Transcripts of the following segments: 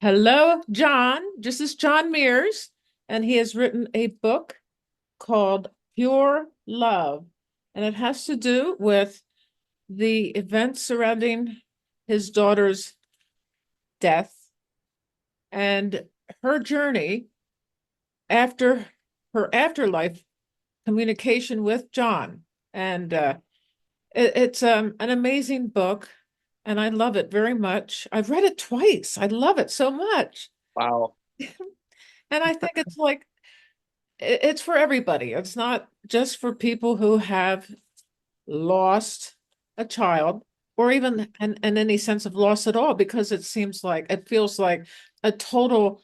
Hello, John. This is John Mears, and he has written a book called Pure Love. And it has to do with the events surrounding his daughter's death and her journey after her afterlife communication with John. And it's an amazing book, and I love it very much. I've read it twice. I love it so much. Wow. And I think it's like it's for everybody. It's not just for people who have lost a child or even in any sense of loss at all, because it feels like a total,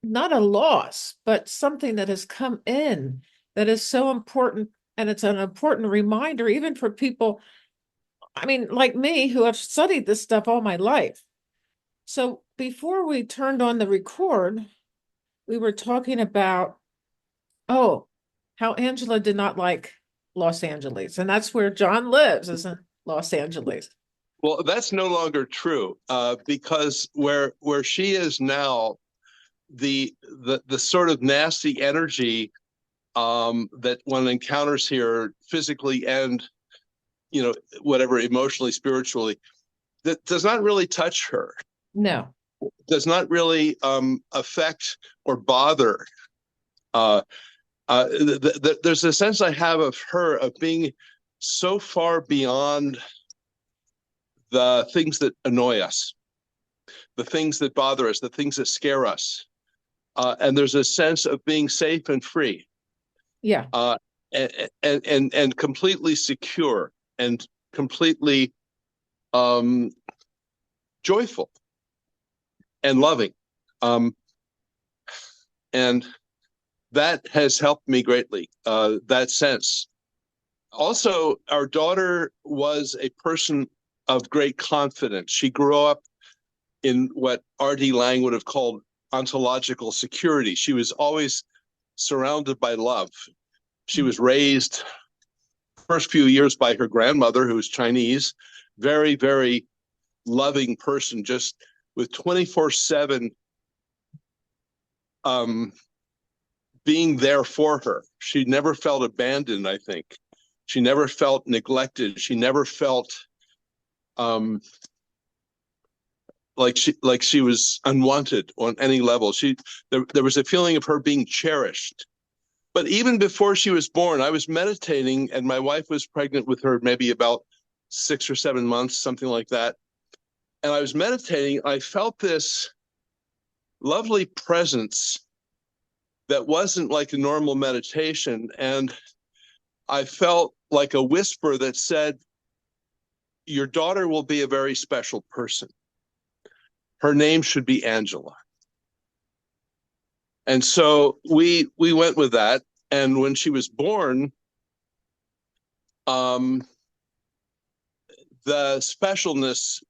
not a loss, but something that has come in that is so important. And it's an important reminder, even for people, I mean, like me, who have studied this stuff all my life. So before we turned on the record, we were talking about, oh, how Angela did not like Los Angeles. And that's where John lives, isn't Los Angeles? Well, that's no longer true because where she is now, the sort of nasty energy that one encounters here physically and whatever emotionally, spiritually, that does not really touch her, No. does not really affect or bother. Uh, there's a sense I have of her of being so far beyond the things that annoy us, the things that bother us, the things that scare us. And there's a sense of being safe and free, Yeah. uh, and completely secure and completely um, joyful and loving. Um, and that has helped me greatly, that sense. Also, our daughter was a person of great confidence. She grew up in what R.D. Laing would have called ontological security. She was always surrounded by love. She was raised first few years by her grandmother, who was Chinese, very, very loving person, just with 24/7 um, being there for her. She never felt abandoned, I think. She never felt neglected. She never felt um, like she was unwanted on any level. There was a feeling of her being cherished. But even before she was born, I was meditating, and my wife was pregnant with her maybe about 6 or 7 months, something like that. And I was meditating. I felt this lovely presence that wasn't like a normal meditation. And I felt like a whisper that said, your daughter will be a very special person. Her name should be Angela. And so we went with that. And when she was born, um, the specialness,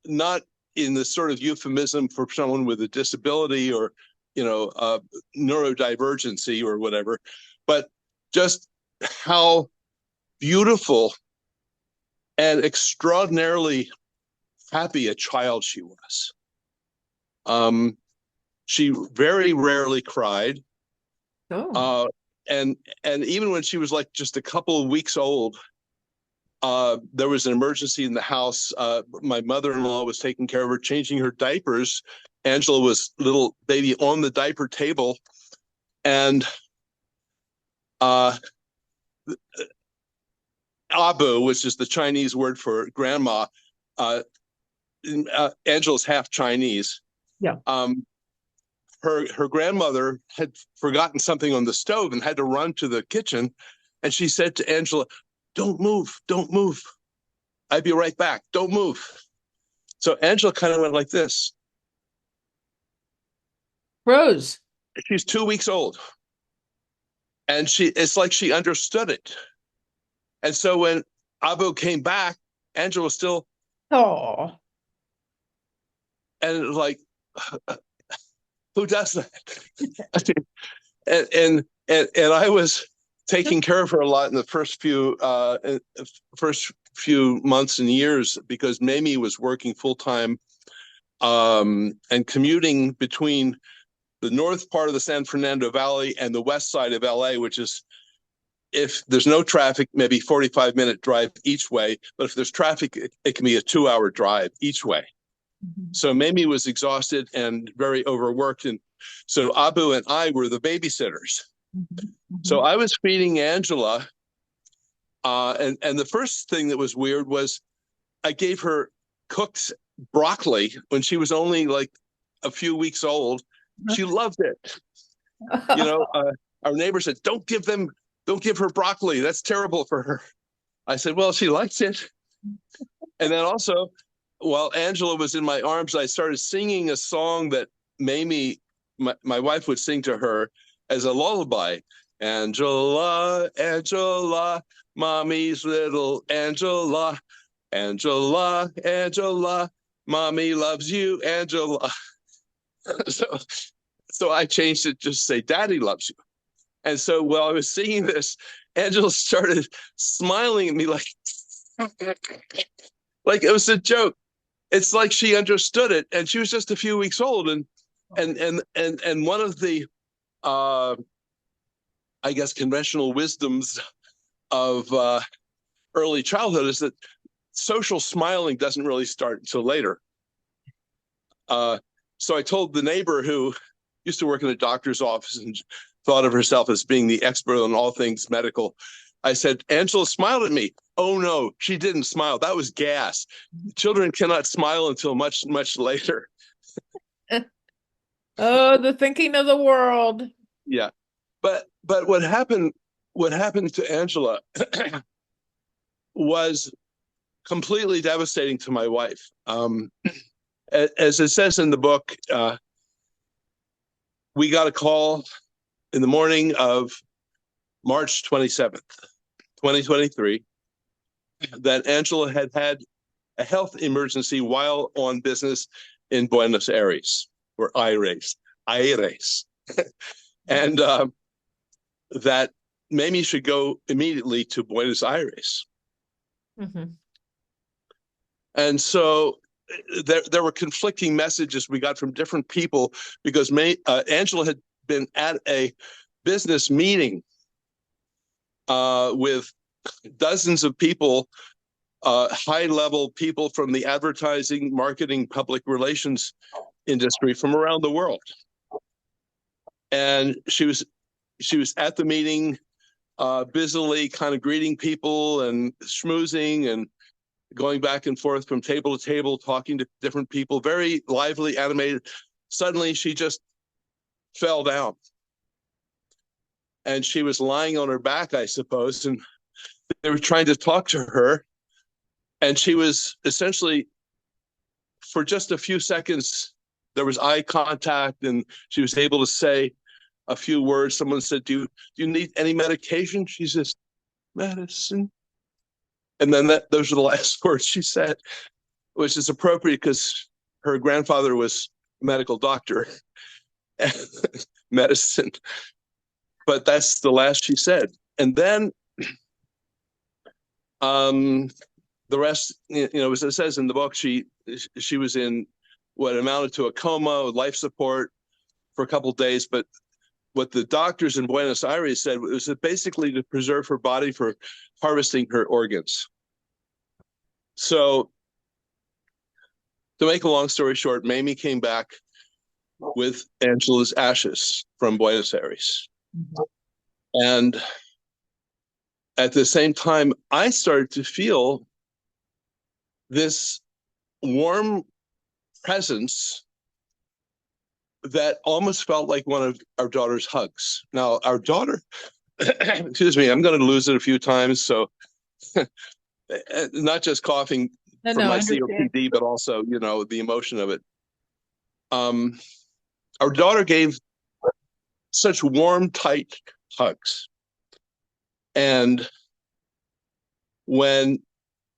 not in the sort of euphemism for someone with a disability or neurodivergency or whatever, but just how beautiful and extraordinarily happy a child she was. Um, she very rarely cried, Oh. uh, and even when she was like just a couple of weeks old, there was an emergency in the house. My mother-in-law was taking care of her, changing her diapers. Angela was little baby on the diaper table, and uh, Abu, which is the Chinese word for grandma, uh, Angela's half Chinese. Yeah. Um, her grandmother had forgotten something on the stove and had to run to the kitchen, and she said to Angela, "Don't move, don't move. I'll be right back. Don't move." So Angela kind of went like this. Rose. She's 2 weeks old, and it's like she understood it. And so when Abu came back, Angela was still, Oh. and it was like, who does that? and I was taking care of her a lot in the first few months and years because Mamie was working full time and commuting between the north part of the San Fernando Valley and the west side of LA, which is, if there's no traffic, maybe 45-minute drive each way. But if there's traffic, it can be a 2-hour drive each way. So Mamie was exhausted and very overworked. And so Abu and I were the babysitters. So I was feeding Angela. And the first thing that was weird was I gave her cooked broccoli when she was only like a few weeks old. She loved it. You know, our neighbor said, don't give her broccoli. That's terrible for her. I said, well, she likes it. And then also, while Angela was in my arms, I started singing a song that Mamie, my wife, would sing to her as a lullaby. Angela, Angela, mommy's little Angela. Angela, Angela, mommy loves you, Angela. So I changed it, just say, Daddy loves you. And so while I was singing this, Angela started smiling at me like it was a joke. It's like she understood it, and she was just a few weeks old. And one of the I guess conventional wisdoms of early childhood is that social smiling doesn't really start until later. So I told the neighbor, who used to work in a doctor's office and thought of herself as being the expert on all things medical, I said, Angela smiled at me. Oh, no, she didn't smile. That was gas. Children cannot smile until much, much later. Oh, the thinking of the world. Yeah. But what happened to Angela was completely devastating to my wife. As it says in the book, we got a call in the morning of March 27th, 2023, that Angela had had a health emergency while on business in Buenos Aires, or Aires. And that Mamie should go immediately to Buenos Aires. And so there were conflicting messages we got from different people, because Angela had been at a business meeting with dozens of people, high-level people from the advertising, marketing, public relations industry from around the world. And she was at the meeting, busily kind of greeting people and schmoozing and going back and forth from table to table, talking to different people, very lively, animated. Suddenly, she just fell down. And she was lying on her back, I suppose, and they were trying to talk to her. And she was essentially, for just a few seconds, there was eye contact, and she was able to say a few words. Someone said, do you need any medication? She says, medicine. And then those are the last words she said, which is appropriate because her grandfather was a medical doctor, medicine. But that's the last she said. And then the rest, as it says in the book, she was in what amounted to a coma, life support for a couple of days. But what the doctors in Buenos Aires said was that basically to preserve her body for harvesting her organs. So to make a long story short, Mamie came back with Angela's ashes from Buenos Aires. And at the same time, I started to feel this warm presence that almost felt like one of our daughter's hugs. Now, our daughter, excuse me, I'm going to lose it a few times. So not just coughing from my COPD, but also, the emotion of it. Our daughter gave such warm, tight hugs. And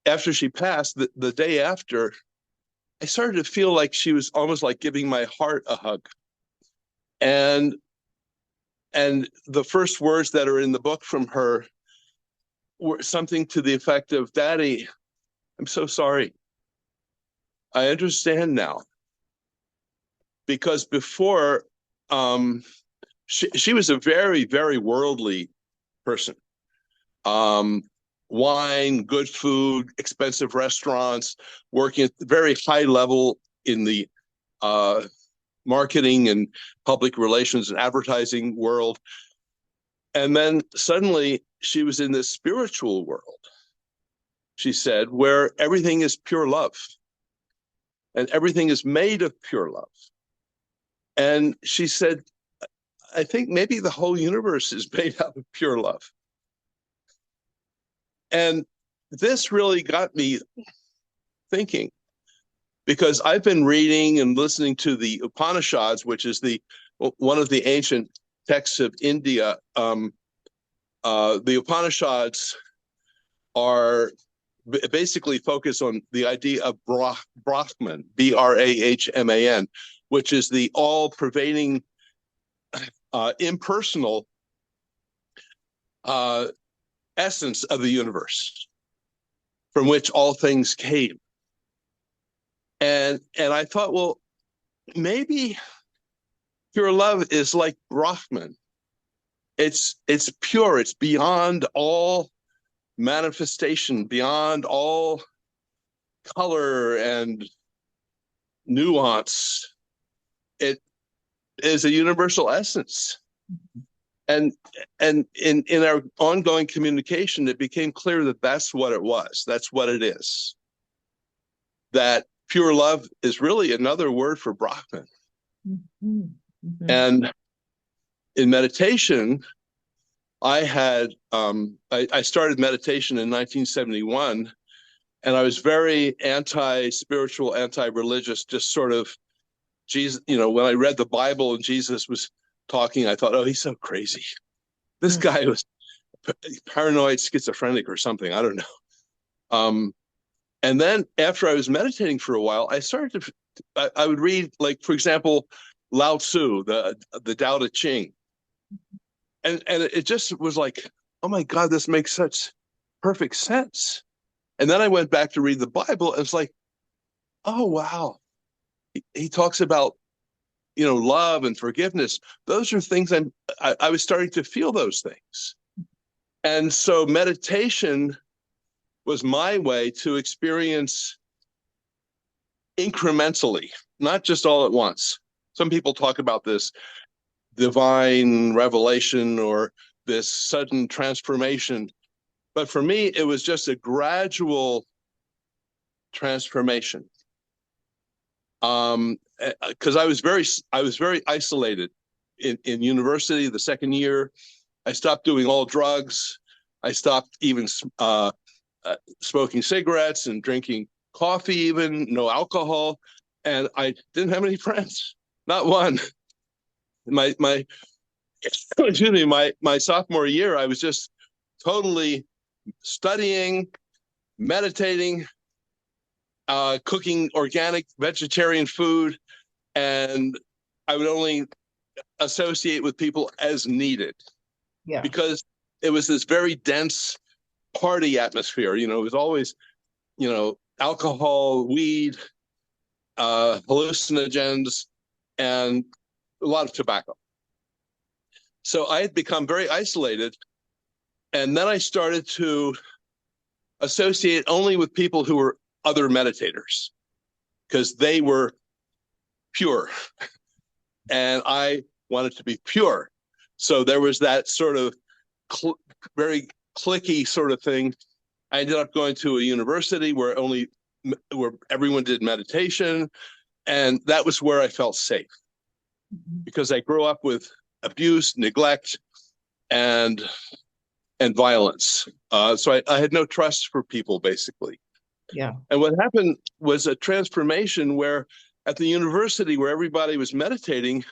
after she passed, the day after, I started to feel like she was almost like giving my heart a hug. And the first words that are in the book from her were something to the effect of, Daddy, I'm so sorry. I understand now. because before, she was a very, very worldly person. Wine, good food, expensive restaurants, working at the very high level in the marketing and public relations and advertising world. And then suddenly she was in this spiritual world, she said, where everything is pure love and everything is made of pure love. And she said, I think maybe the whole universe is made out of pure love. And this really got me thinking, because I've been reading and listening to the Upanishads, which is one of the ancient texts of India. The Upanishads are basically focused on the idea of Brahman, Brahman, which is the all-pervading, impersonal essence of the universe, from which all things came. And I thought, well, maybe pure love is like Brahman. It's pure. It's beyond all manifestation, beyond all color and nuance. It is a universal essence. And in our ongoing communication, it became clear that that's what it was. That's what it is. That pure love is really another word for Brahman. Mm-hmm. Mm-hmm. And in meditation, I started meditation in 1971, and I was very anti-spiritual, anti-religious, just sort of Jesus. When I read the Bible and Jesus was talking, I thought, oh, he's so crazy. This guy was paranoid, schizophrenic or something. I don't know. And then after I was meditating for a while, I started to, I would read, like, for example, Lao Tzu, the Tao Te Ching. And it just was like, oh my God, this makes such perfect sense. And then I went back to read the Bible, and it's like, oh, wow. He talks about, love and forgiveness. Those are things I was starting to feel those things. And so meditation was my way to experience incrementally, not just all at once. Some people talk about this divine revelation or this sudden transformation. But for me, it was just a gradual transformation. Because I was very isolated in university. The second year, I stopped doing all drugs. I stopped even smoking cigarettes and drinking coffee, even no alcohol, and I didn't have any friends, not one. My excuse me, my sophomore year, I was just totally studying, meditating, cooking organic vegetarian food, and I would only associate with people as needed. Yeah. Because it was this very dense party atmosphere. It was always, alcohol, weed, hallucinogens, and a lot of tobacco. So I had become very isolated. And then I started to associate only with people who were other meditators, because they were pure. And I wanted to be pure. So there was that sort of very cliquey sort of thing. I ended up going to a university where everyone did meditation. And that was where I felt safe, because I grew up with abuse, neglect, and violence. So I had no trust for people, basically. Yeah. And what happened was a transformation where at the university where everybody was meditating,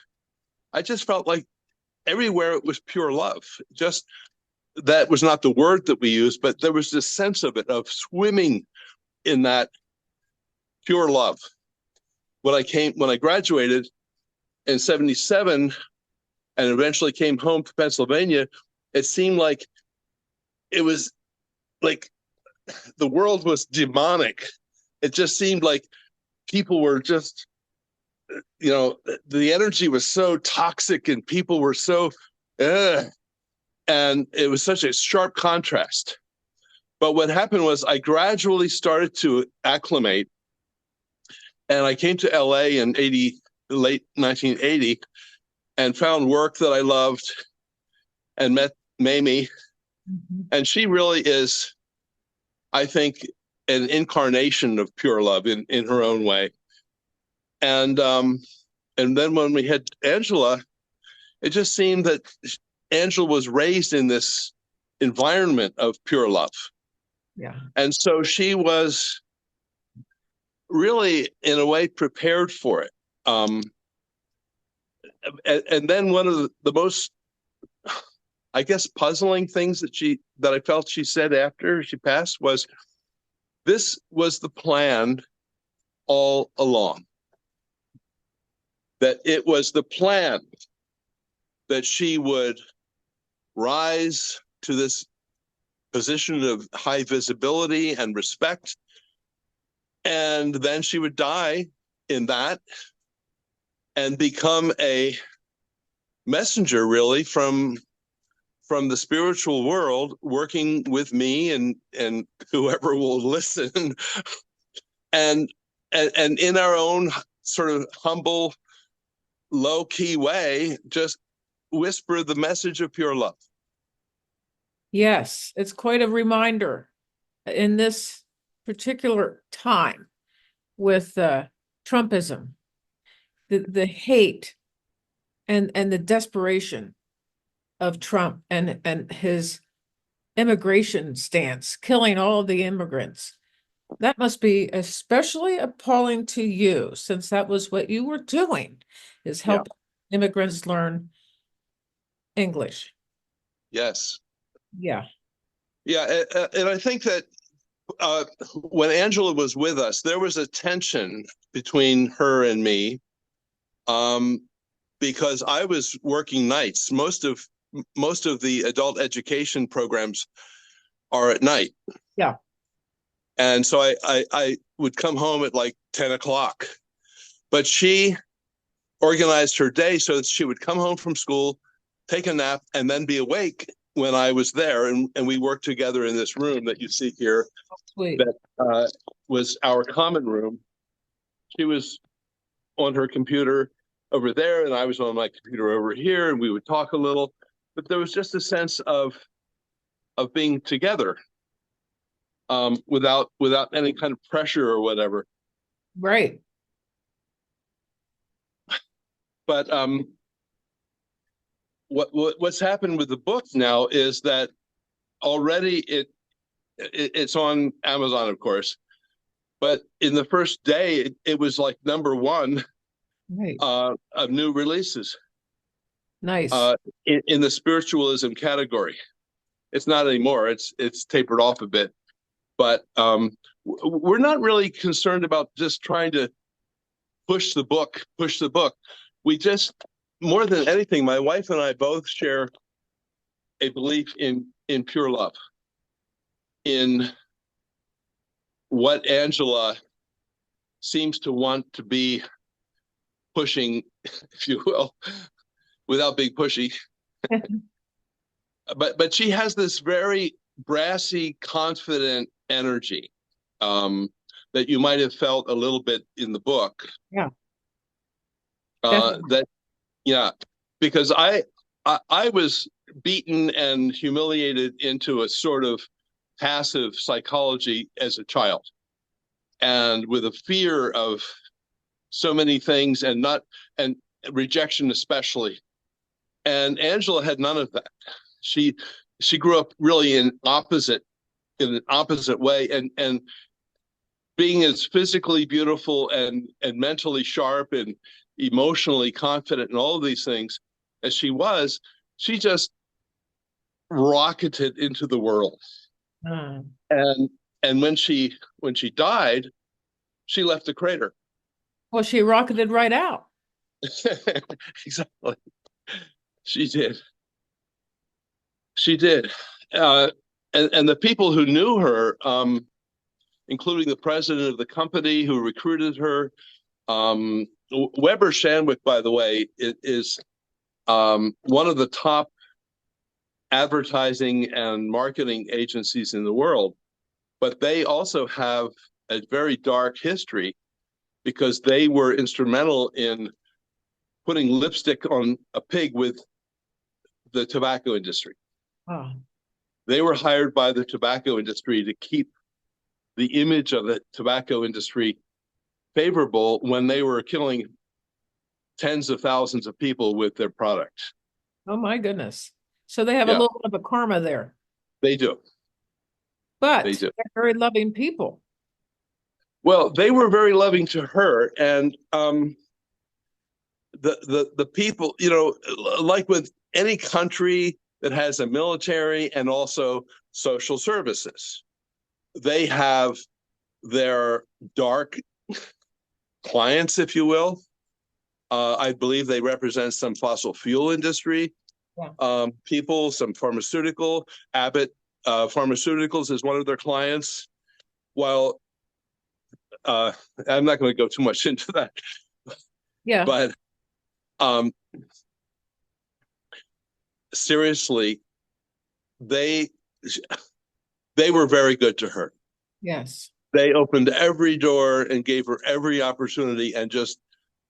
I just felt like everywhere it was pure love. Just that was not the word that we used, but there was this sense of it, of swimming in that pure love. When I graduated in 1977 and eventually came home to Pennsylvania, it seemed like it was like the world was demonic. It just seemed like people were just the energy was so toxic and people were so, uh, and it was such a sharp contrast. But what happened was I gradually started to acclimate, and I came to LA in late 1980, and found work that I loved, and met Mamie. Mhm. And she really is, I think, an incarnation of pure love in her own way. And and then when we had Angela, it just seemed that Angela was raised in this environment of pure love. Yeah. And so she was really, in a way, prepared for it. Um, and then one of the most, I guess, puzzling things that I felt she said after she passed was, this was the plan all along. That it was the plan that she would rise to this position of high visibility and respect, and then she would die in that and become a messenger, really, from the spiritual world, working with me and whoever will listen, and and in our own sort of humble, low key way, just whisper the message of pure love. Yes, it's quite a reminder in this particular time with Trumpism, the hate and the desperation of Trump and his immigration stance, killing all of the immigrants. That must be especially appalling to you, since that was what you were doing, is Yeah. helping immigrants learn English. Yes. Yeah. Yeah. And I think that when Angela was with us, there was a tension between her and me, um, because I was working nights. Most of the adult education programs are at night. Yeah. And so I would come home at like 10 o'clock. But she organized her day so that she would come home from school, take a nap, and then be awake when I was there. And we worked together in this room that you see here, Sweet. that was our common room. She was on her computer over there, and I was on my computer over here, and we would talk a little. But there was just a sense of being together, without any kind of pressure or whatever. Right. But what's happened with the book now is that already it's on Amazon, of course. But in the first day, it was like number one Right. of new releases Nice. uh, in the spiritualism category. It's not anymore. It's tapered off a bit, but we're not really concerned about just trying to push the book. We just, more than anything, my wife and I both share a belief in pure love, in what Angela seems to want to be pushing, if you will, without being pushy. But she has this very brassy, confident energy, that you might have felt a little bit in the book. Yeah. Definitely. That yeah, because I was beaten and humiliated into a sort of passive psychology as a child, and with a fear of so many things, and rejection especially. And Angela had none of that. She she grew up really in an opposite way, and being as physically beautiful and mentally sharp and emotionally confident and all of these things as she was, she just rocketed into the world. Uh, And when she died, she left a crater. well, she rocketed right out. Exactly. She did. She did. Uh, and the people who knew her, including the president of the company who recruited her, Weber Shandwick, by the way, is one of the top advertising and marketing agencies in the world, but they also have a very dark history because they were instrumental in putting lipstick on a pig with the tobacco industry. Oh, They were hired by the tobacco industry to keep the image of the tobacco industry favorable when they were killing tens of thousands of people with their product. oh my goodness. So they have a Yeah, little bit of a karma there, they do. They but do. they're very loving people. Well, they were very loving to her, and the people, like with any country that has a military and also social services, they have their dark clients, if you will. I believe they represent some fossil fuel industry people, some pharmaceutical. Abbott Pharmaceuticals is one of their clients. While I'm not going to go too much into that, Yeah. but seriously, they were very good to her. Yes. They opened every door and gave her every opportunity and just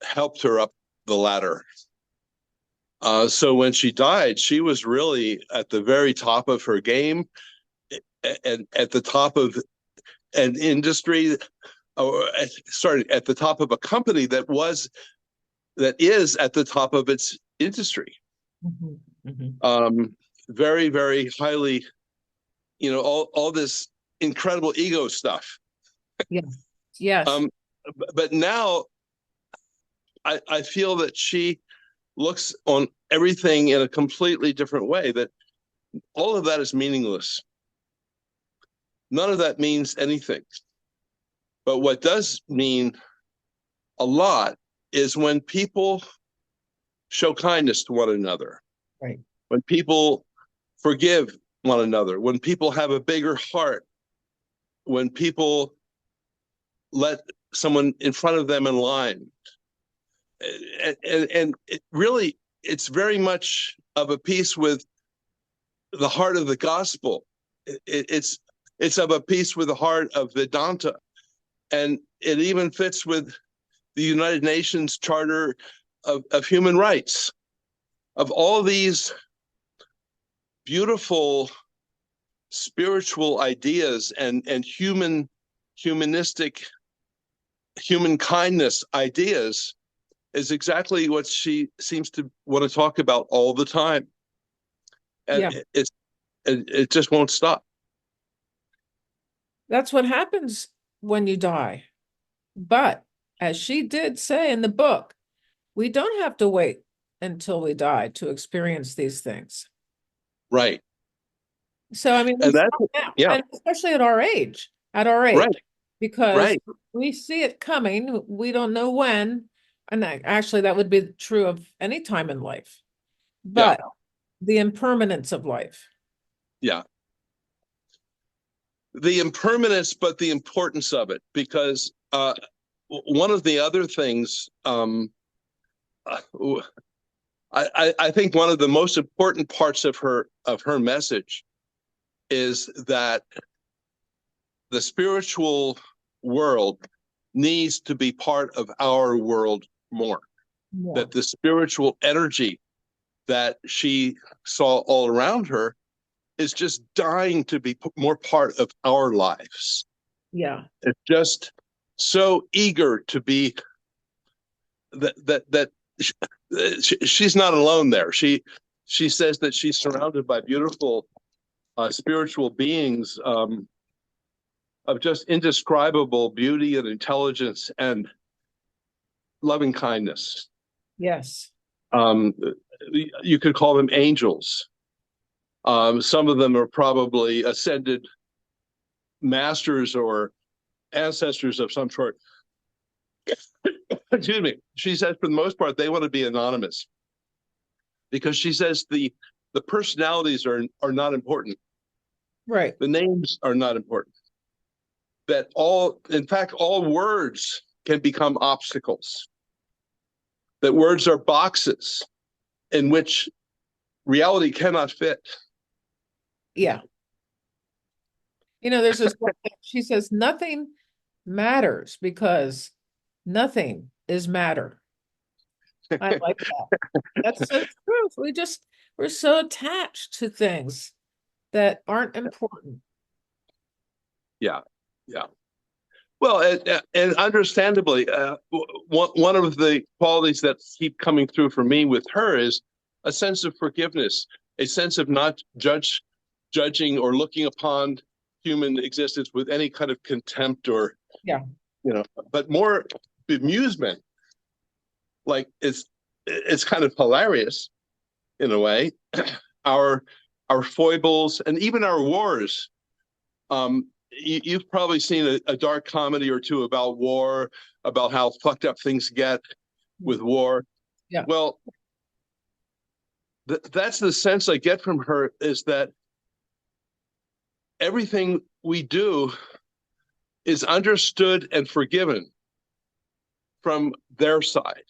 helped her up the ladder. So when she died, she was really at the very top of her game and at the top of an industry, or sorry, at the top of a company that is at the top of its industry. Mm-hmm. Mm-hmm. Very, very highly, all this incredible ego stuff. Yeah. Yes. But now I feel that she looks on everything in a completely different way, that all of that is meaningless. None of that means anything. But what does mean a lot is when people show kindness to one another, Right. when people forgive one another, when people have a bigger heart, when people let someone in front of them in line. And it really, it's very much of a piece with the heart of the gospel. It's of a piece with the heart of Vedanta. And it even fits with the United Nations Charter of Human Rights. Of all these beautiful spiritual ideas and humanistic, human kindness ideas, is exactly what she seems to want to talk about all the time. And Yeah. it just won't stop. That's what happens when you die. But as she did say in the book, we don't have to wait until we die to experience these things. Right. So, I mean, we And start that's, now, yeah, and especially at our age, right, because right. we see it coming. We don't know when. And actually, that would be true of any time in life. Yeah, But the impermanence of life. yeah. The impermanence, but the importance of it, because one of the other things, I think one of the most important parts of her message is that the spiritual world needs to be part of our world more. More. That the spiritual energy that she saw all around her is just dying to be more part of our lives. Yeah. It's just so eager to be that she's not alone there. She says that she's surrounded by beautiful spiritual beings of just indescribable beauty and intelligence and loving kindness. Yes. You could call them angels. Some of them are probably ascended masters or ancestors of some sort. Excuse me. She says for the most part, they want to be anonymous because she says the personalities are not important. Right. The names are not important. That in fact, all words can become obstacles. that words are boxes in which reality cannot fit. Yeah. There's this one thing, she says, nothing matters because nothing is matter. I like that. That's so true. We're so attached to things that aren't important. Yeah, yeah. Well, and understandably, one of the qualities that keep coming through for me with her is a sense of forgiveness, a sense of not judging or looking upon human existence with any kind of contempt or, Yeah. but more bemusement. Like it's kind of hilarious in a way. Our foibles and even our wars. You've probably seen a dark comedy or two about war, about how fucked up things get with war. Yeah. Well, that's the sense I get from her, is that everything we do is understood and forgiven from their side.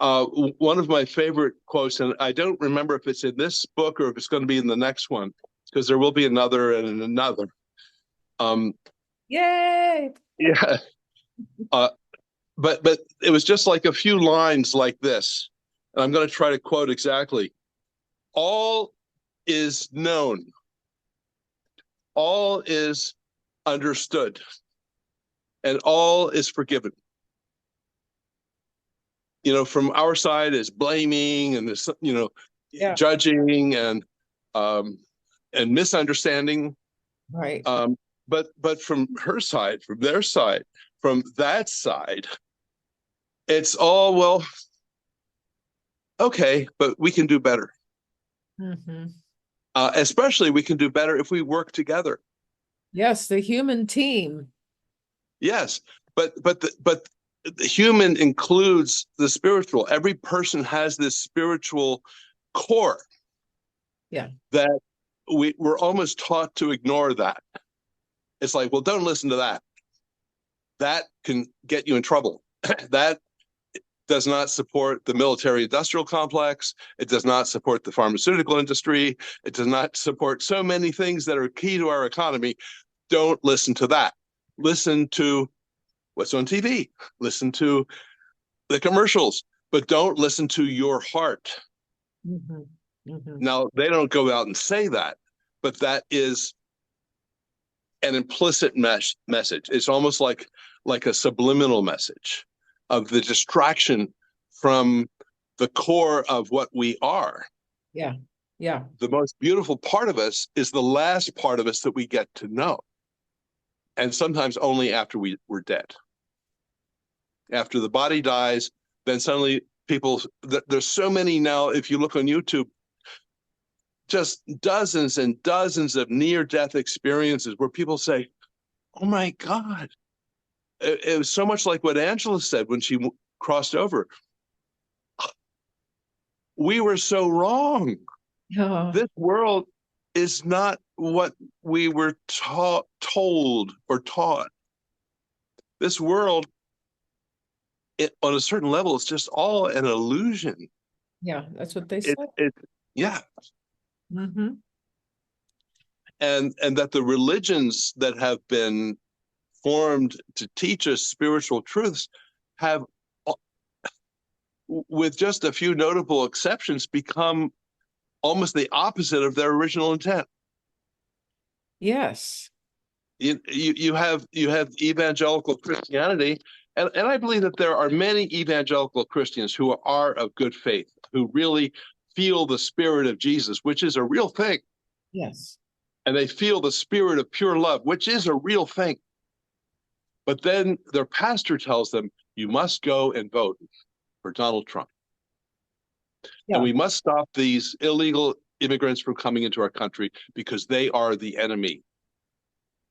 One of my favorite quotes, and I don't remember if it's in this book or if it's going to be in the next one, because there will be another and another. Yay! Yeah. But it was just like a few lines like this, and I'm going to try to quote exactly. All is known. All is understood. And all is forgiven. From our side is blaming and this, Yeah. judging and misunderstanding. Right. But from her side, from their side, from that side, it's all, well, okay, but we can do better. Mm-hmm. Especially we can do better if we work together. Yes, the human team. Yes, but the human includes the spiritual. Every person has this spiritual core. Yeah. That we're almost taught to ignore that. It's like, well, don't listen to that. That can get you in trouble. That does not support the military industrial complex. It does not support the pharmaceutical industry. It does not support so many things that are key to our economy. Don't listen to that. Listen to what's on TV. Listen to the commercials, but don't listen to your heart. Mm-hmm. Mm-hmm. Now, they don't go out and say that, but that is an implicit message. It's almost like a subliminal message of the distraction from the core of what we are. Yeah. Yeah. The most beautiful part of us is the last part of us that we get to know. And sometimes only after we're dead. After the body dies, then suddenly there's so many now, if you look on YouTube, just dozens and dozens of near-death experiences where people say, oh my God. It was so much like what Angela said when she crossed over. We were so wrong. Oh. This world is not what we were told or taught. This world, on a certain level, it's just all an illusion. Yeah, that's what they said. Yeah. Mm-hmm. And that the religions that have been formed to teach us spiritual truths have, with just a few notable exceptions, become almost the opposite of their original intent. Yes. You have evangelical Christianity, and I believe that there are many evangelical Christians who are of good faith, who really feel the spirit of Jesus, which is a real thing. Yes. And they feel the spirit of pure love, which is a real thing. But then their pastor tells them, you must go and vote for Donald Trump. Yeah. And we must stop these illegal immigrants from coming into our country because they are the enemy.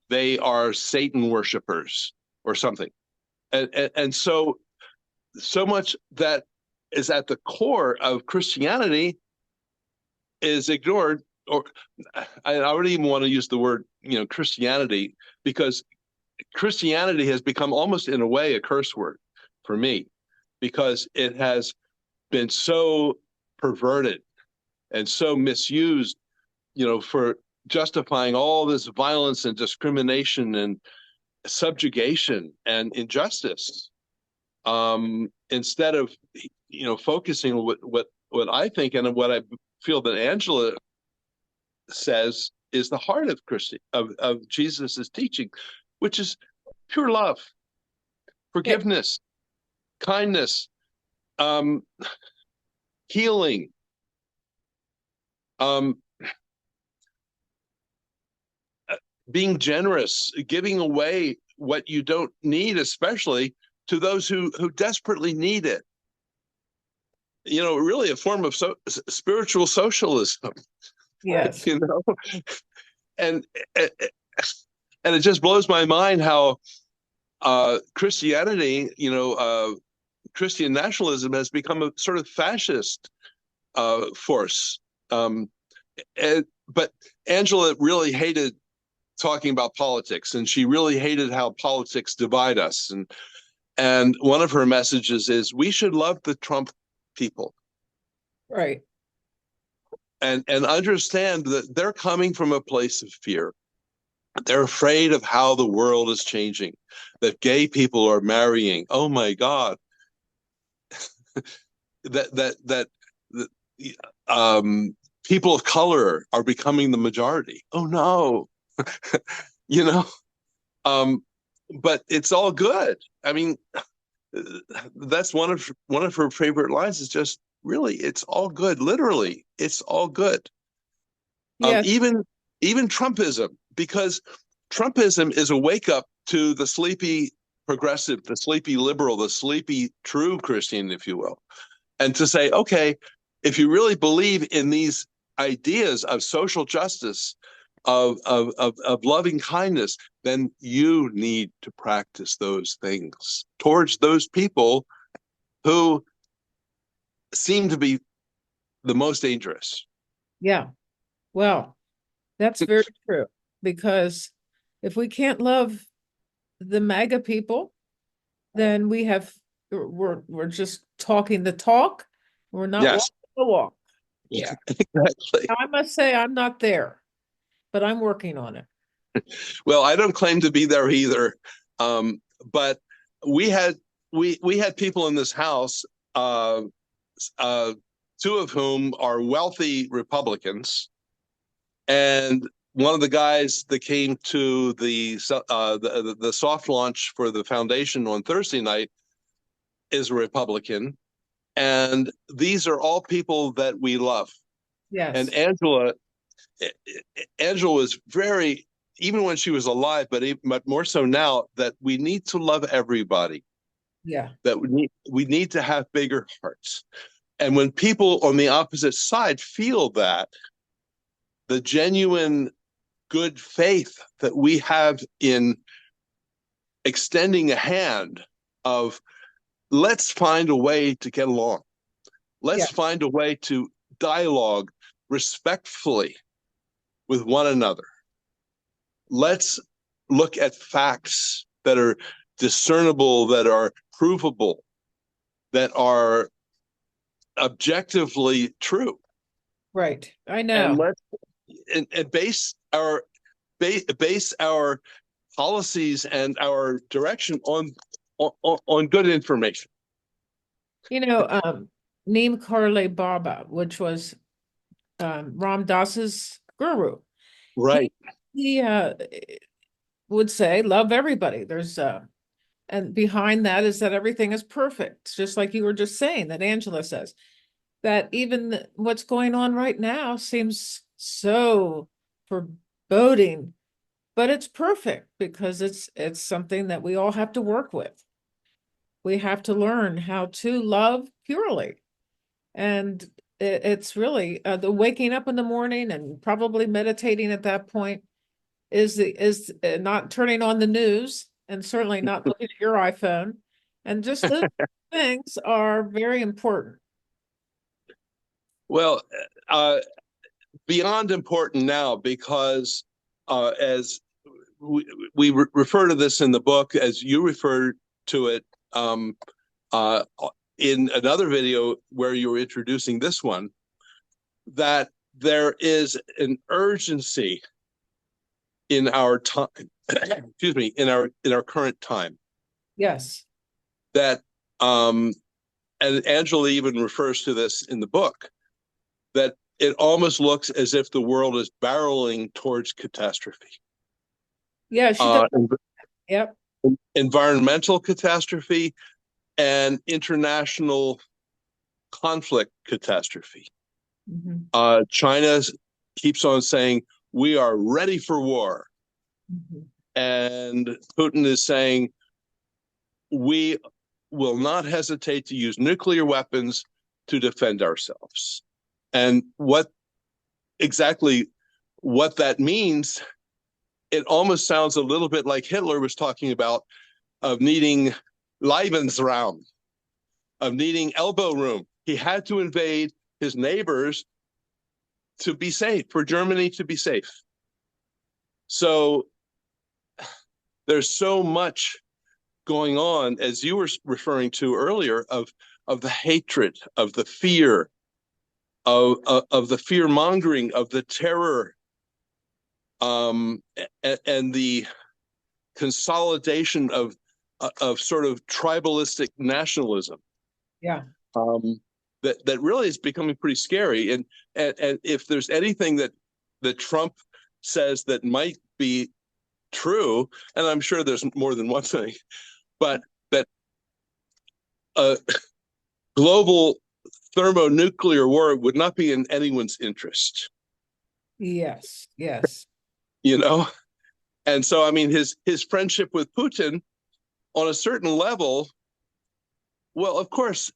They are Satan worshipers or something. And so much that is at the core of Christianity is ignored. Or I don't even want to use the word, Christianity, because Christianity has become almost in a way a curse word for me. because it has been so perverted and so misused, for justifying all this violence and discrimination and subjugation and injustice. Instead of focusing on what I think and what I feel that Angela says is the heart of of Jesus's teaching, which is pure love, forgiveness, kindness, um, healing, um, being generous, giving away what you don't need, especially to those who desperately need it. Really a form of spiritual socialism. Yes. And and it just blows my mind how Christianity, Christian nationalism has become a sort of fascist force. But Angela really hated talking about politics, and she really hated how politics divide us. And one of her messages is we should love the Trump people. Right. And understand that they're coming from a place of fear. They're afraid of how the world is changing, that gay people are marrying. Oh my God. that people of color are becoming the majority. Oh no. But it's all good. I mean, that's one of her favorite lines is just really, it's all good. Literally, it's all good. Yes. Even Trumpism, because Trumpism is a wake up to the sleepy progressive, the sleepy liberal, the sleepy true Christian, if you will, and to say, okay, if you really believe in these ideas of social justice, of loving kindness, then you need to practice those things towards those people who seem to be the most dangerous. Yeah. Well, that's very true, because if we can't love the MAGA people, then we're just talking the talk. We're not Yes. walking the walk. Yeah. Exactly. Now, I must say I'm not there, but I'm working on it. Well, I don't claim to be there either. But we had people in this house, two of whom are wealthy Republicans, and one of the guys that came to the soft launch for the foundation on Thursday night is a Republican, and these are all people that we love. Yes. And Angela was very, even when she was alive, but more so now, that we need to love everybody. Yeah. That we need to have bigger hearts. And when people on the opposite side feel that, the genuine good faith that we have in extending a hand of, let's find a way to get along. Let's find a way to dialogue respectfully with one another. Let's look at facts that are discernible, that are provable, that are objectively true. Right. I know. And base our policies and our direction on good information. Neem Karle Baba, which was Ram Dass's guru. Right. He would say, love everybody. And behind that is that everything is perfect, just like you were just saying, that Angela says. That even what's going on right now seems so foreboding, but it's perfect because it's something that we all have to work with. We have to learn how to love purely. And it's really the waking up in the morning and probably meditating at that point is not turning on the news and certainly not looking at your iPhone. And just those things are very important. Well, beyond important now, because as we refer to this in the book, as you refer to it, in another video where you were introducing this one, that there is an urgency in our time, excuse me, in our current time, Yes. that and Angela even refers to this in the book, that it almost looks as if the world is barreling towards catastrophe. Yeah, she does. Yep. Environmental catastrophe and international conflict catastrophe. China keeps on saying, we are ready for war. And Putin is saying, we will not hesitate to use nuclear weapons to defend ourselves. And exactly what that means, it almost sounds a little bit like Hitler was talking about, of needing Lebensraum, of needing elbow room. He had to invade his neighbors to be safe, for Germany to be safe. So there's so much going on, as you were referring to earlier, of the hatred, of the fear, of the fear mongering, of the terror, and the consolidation of sort of tribalistic nationalism. Yeah. That really is becoming pretty scary. And if there's anything that Trump says that might be true, and I'm sure there's more than one thing, but that a global thermonuclear war would not be in anyone's interest. Yes. Yes. You know? And so, I mean, his friendship with Putin, on a certain level, well, of course,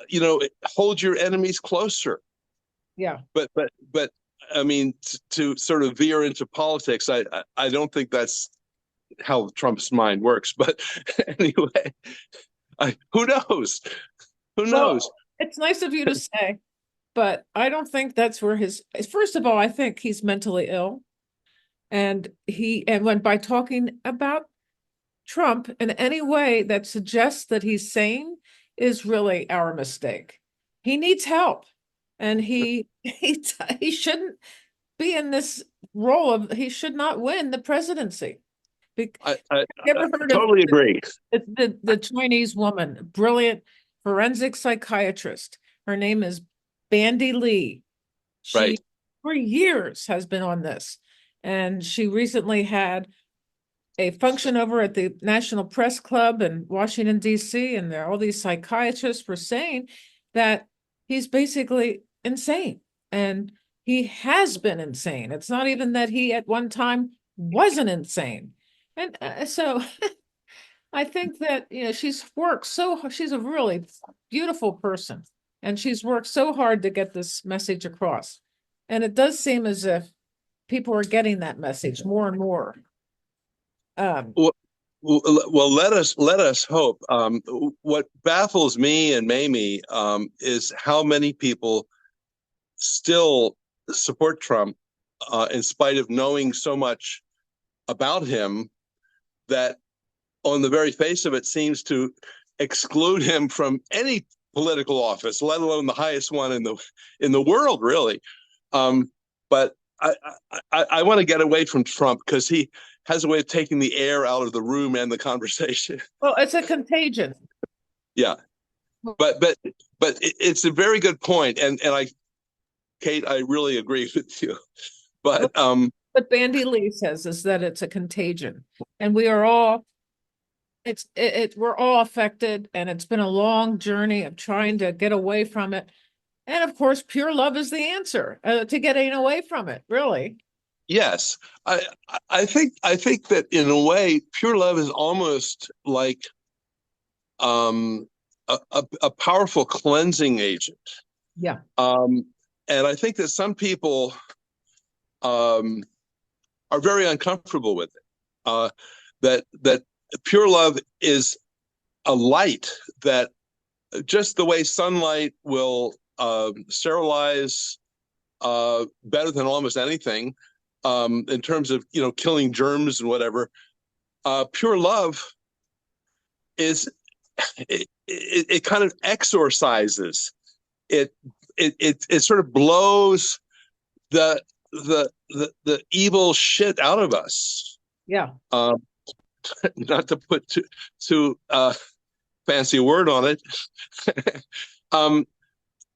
you know, hold your enemies closer. Yeah. But I mean, to sort of veer into politics, I don't think that's how Trump's mind works. But anyway, who knows? Who knows? Well, it's nice of you to say, but I don't think that's where first of all, I think he's mentally ill. And when by talking about Trump in any way that suggests that he's sane is really our mistake. He needs help, and he shouldn't be in this role of, he should not win the presidency. I Ever heard totally agree. The Chinese woman, brilliant forensic psychiatrist. Her name is Bandy Lee. She Right. for years has been on this, and she recently had a function over at the National Press Club in Washington, D.C., and all these psychiatrists were saying that he's basically insane, and he has been insane. It's not even that he at one time wasn't insane. And so I think that, you know, she's a really beautiful person, and she's worked so hard to get this message across. And it does seem as if people are getting that message more and more. Well, let us hope. What baffles me and Mamie is how many people still support Trump in spite of knowing so much about him, that on the very face of it seems to exclude him from any political office, let alone the highest one in the world, really. But I want to get away from Trump because he has a way of taking the air out of the room and the conversation. Well, it's a contagion. Yeah, but it's a very good point, and Kate, I really agree with you. But what Bandy Lee says is that it's a contagion, and we are all we're all affected, and it's been a long journey of trying to get away from it. And of course, pure love is the answer to getting away from it, really. Yes, I think that in a way, pure love is almost like a powerful cleansing agent. Yeah. And I think that some people are very uncomfortable with it. That pure love is a light that, just the way sunlight will sterilize better than almost anything, in terms of, you know, killing germs and whatever. Pure love is it kind of exorcises it. It sort of blows the the evil shit out of us. Yeah. Um, not to put too fancy word on it. um,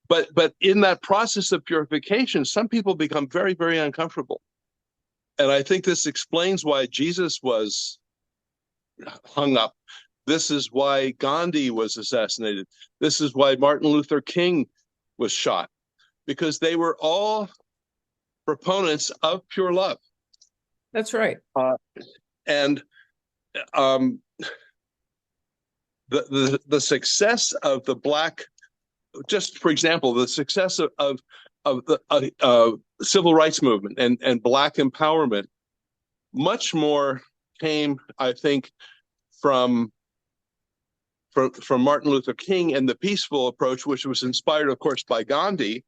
but in that process of purification, some people become very, very uncomfortable. And I think this explains why Jesus was hung up. This is why Gandhi was assassinated. This is why Martin Luther King was shot, because they were all proponents of pure love. That's right. And um, the success of the Black, just for example, the success of the civil rights movement and Black empowerment, much more came, I think, from Martin Luther King and the peaceful approach, which was inspired, of course, by Gandhi,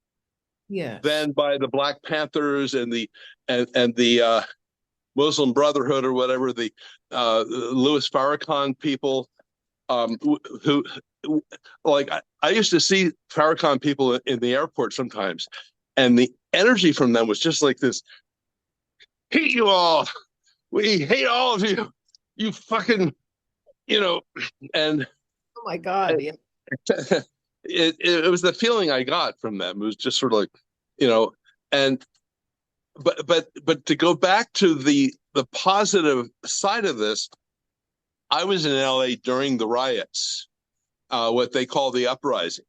Yes. than by the Black Panthers and the Muslim Brotherhood or whatever, the Louis Farrakhan people, who like I used to see Farrakhan people in the airport sometimes, and the energy from them was just like this: hate you all, we hate all of you, you fucking, you know, and Oh my God. Yeah. it was the feeling I got from them. It was just sort of like, you know, and but to go back to the positive side of this, I was in LA during the riots, what they call the uprising,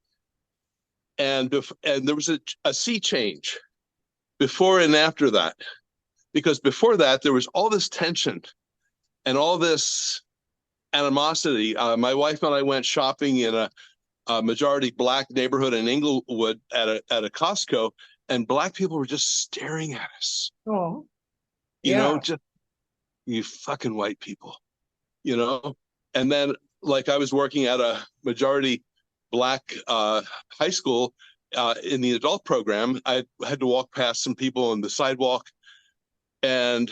and there was a sea change before and after that, because before that there was all this tension and all this animosity. My wife and I went shopping in a majority Black neighborhood in Inglewood at a Costco, and Black people were just staring at us. Oh, You yeah. know, just you fucking white people, you know. And then, like, I was working at a majority Black high school in the adult program. I had to walk past some people on the sidewalk, and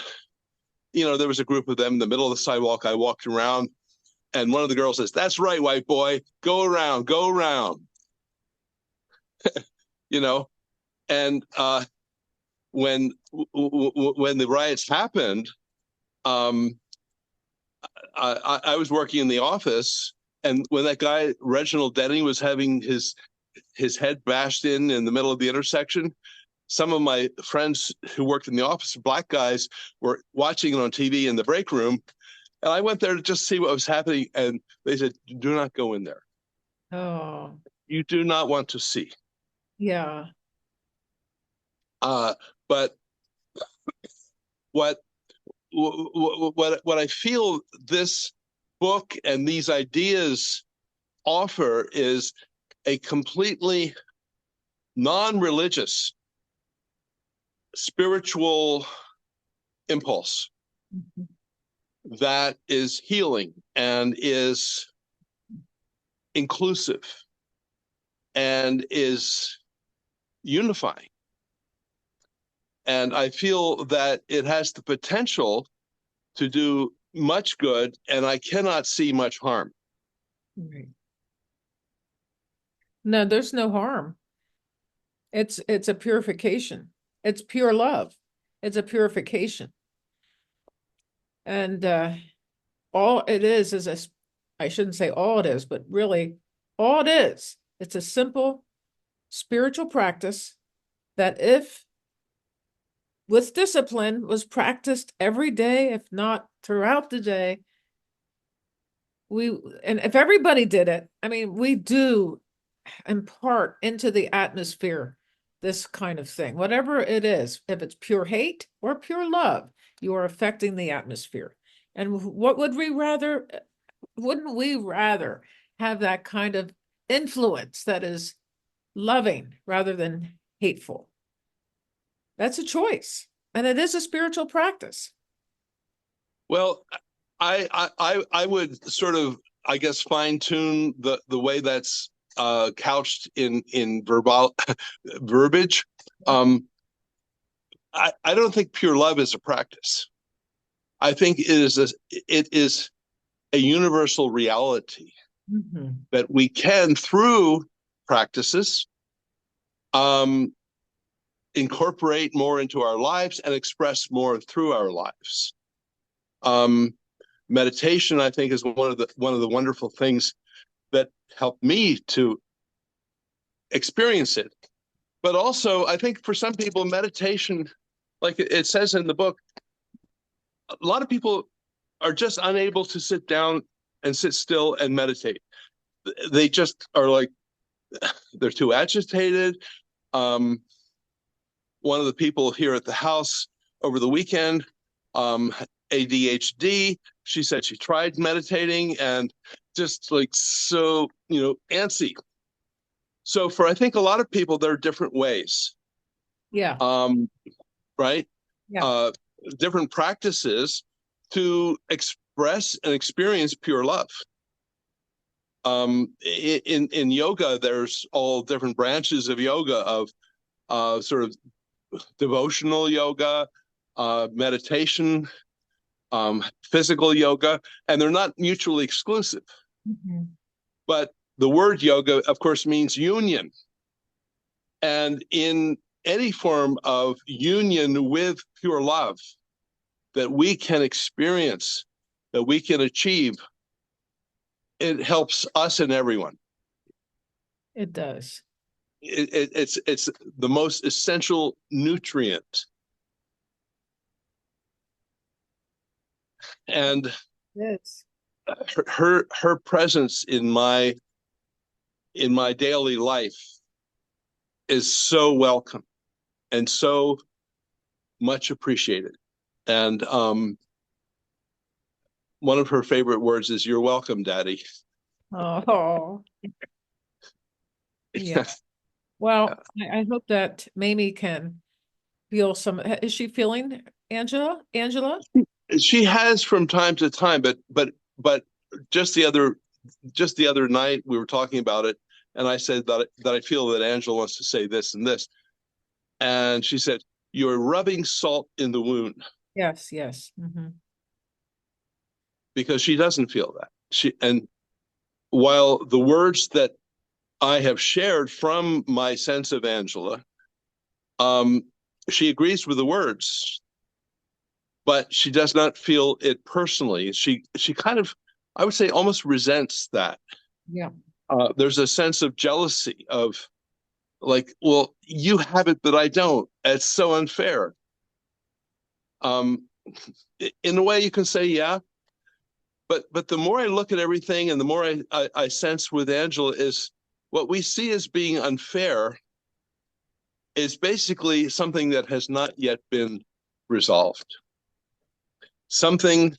you know, there was a group of them in the middle of the sidewalk. I walked around, and one of the girls says, "That's right, white boy, go around, go around." You know, and when the riots happened, um, I was working in the office, and when that guy Reginald Denny was having his head bashed in the middle of the intersection, some of my friends who worked in the office, Black guys, were watching it on TV in the break room, and I went there to just see what was happening, and they said, "Do not go in there. Oh, You do not want to see." yeah. But what what I feel this book and these ideas offer is a completely non-religious spiritual impulse Mhm. that is healing and is inclusive and is unifying. And I feel that it has the potential to do much good, and I cannot see much harm. Right. No, there's no harm. It's a purification. It's pure love. It's a purification. And all it is a, I shouldn't say all it is, but really all it is, it's a simple spiritual practice that, if with discipline, was practiced every day, if not throughout the day, and if everybody did it, I mean, we do impart into the atmosphere this kind of thing, whatever it is, if it's pure hate or pure love, you are affecting the atmosphere. And what would we rather, wouldn't we rather have that kind of influence that is loving rather than hateful? That's a choice, and it is a spiritual practice. Well, I would sort of, I guess, fine tune the way that's couched in verbal verbiage. I don't think pure love is a practice. I think it is a universal reality Mhm. that we can, through practices, um, incorporate more into our lives and express more through our lives. Um, Meditation, I think, is one of the wonderful things that helped me to experience it. But also, I think for some people, meditation, like it says in the book, a lot of people are just unable to sit down and sit still and meditate. They just are like, they're too agitated. Um, One of the people here at the house over the weekend, um, ADHD, she said she tried meditating and just like so, antsy. So for I think a lot of people, there are different ways, Yeah, um, right? yeah. Uh, Different practices to express and experience pure love. In yoga, there's all different branches of yoga of sort of devotional yoga, meditation, physical yoga, and they're not mutually exclusive. Mhm. But the word yoga, of course, means union. And in any form of union with pure love that we can experience, that we can achieve, it helps us and everyone. It does. It's the most essential nutrient. And Yes. her presence in my daily life is so welcome and so much appreciated. And one of her favorite words is "You're welcome, Daddy." Oh, yeah. Well, I hope that Mamie can feel some. Is she feeling Angela? Angela? She has from time to time, but just the other night we were talking about it, and I said that I feel that Angela wants to say this and this, and she said, "You're rubbing salt in the wound," Yes, yes. Hmm. because she doesn't feel that. And while the words that I have shared from my sense of Angela, um, she agrees with the words, but she does not feel it personally. She kind of, I would say, almost resents that. Yeah. There's a sense of jealousy of like, well, you have it, but I don't. It's so unfair. Um, in a way, you can say, yeah, but the more I look at everything, and the more I sense with Angela is what we see as being unfair is basically something that has not yet been resolved. Something,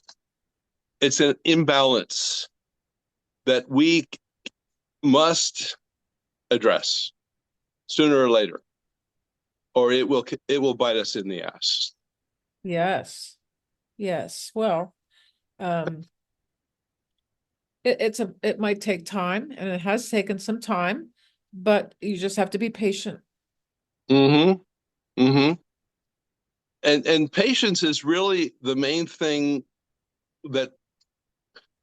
it's an imbalance that we must address sooner or later, or it will bite us in the ass. Yes. Yes. Well, um, it might take time, and it has taken some time, but you just have to be patient. Mm-hmm. Mm-hmm. And patience is really the main thing that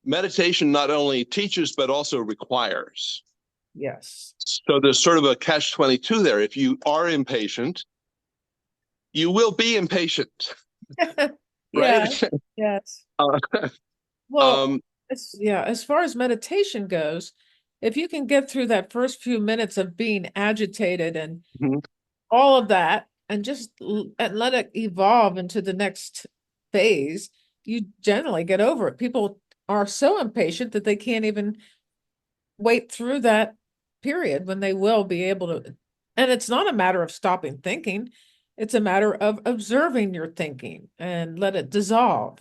meditation not only teaches but also requires. Yes. So there's sort of a catch-22 there. If you are impatient, you will be impatient, Yeah. right? Yes. uh, Well, um, yeah, as far as meditation goes, if you can get through that first few minutes of being agitated and mhm. all of that and just and let it evolve into the next phase, you generally get over it. People are so impatient that they can't even wait through that period when they will be able to. And it's not a matter of stopping thinking, it's a matter of observing your thinking and let it dissolve,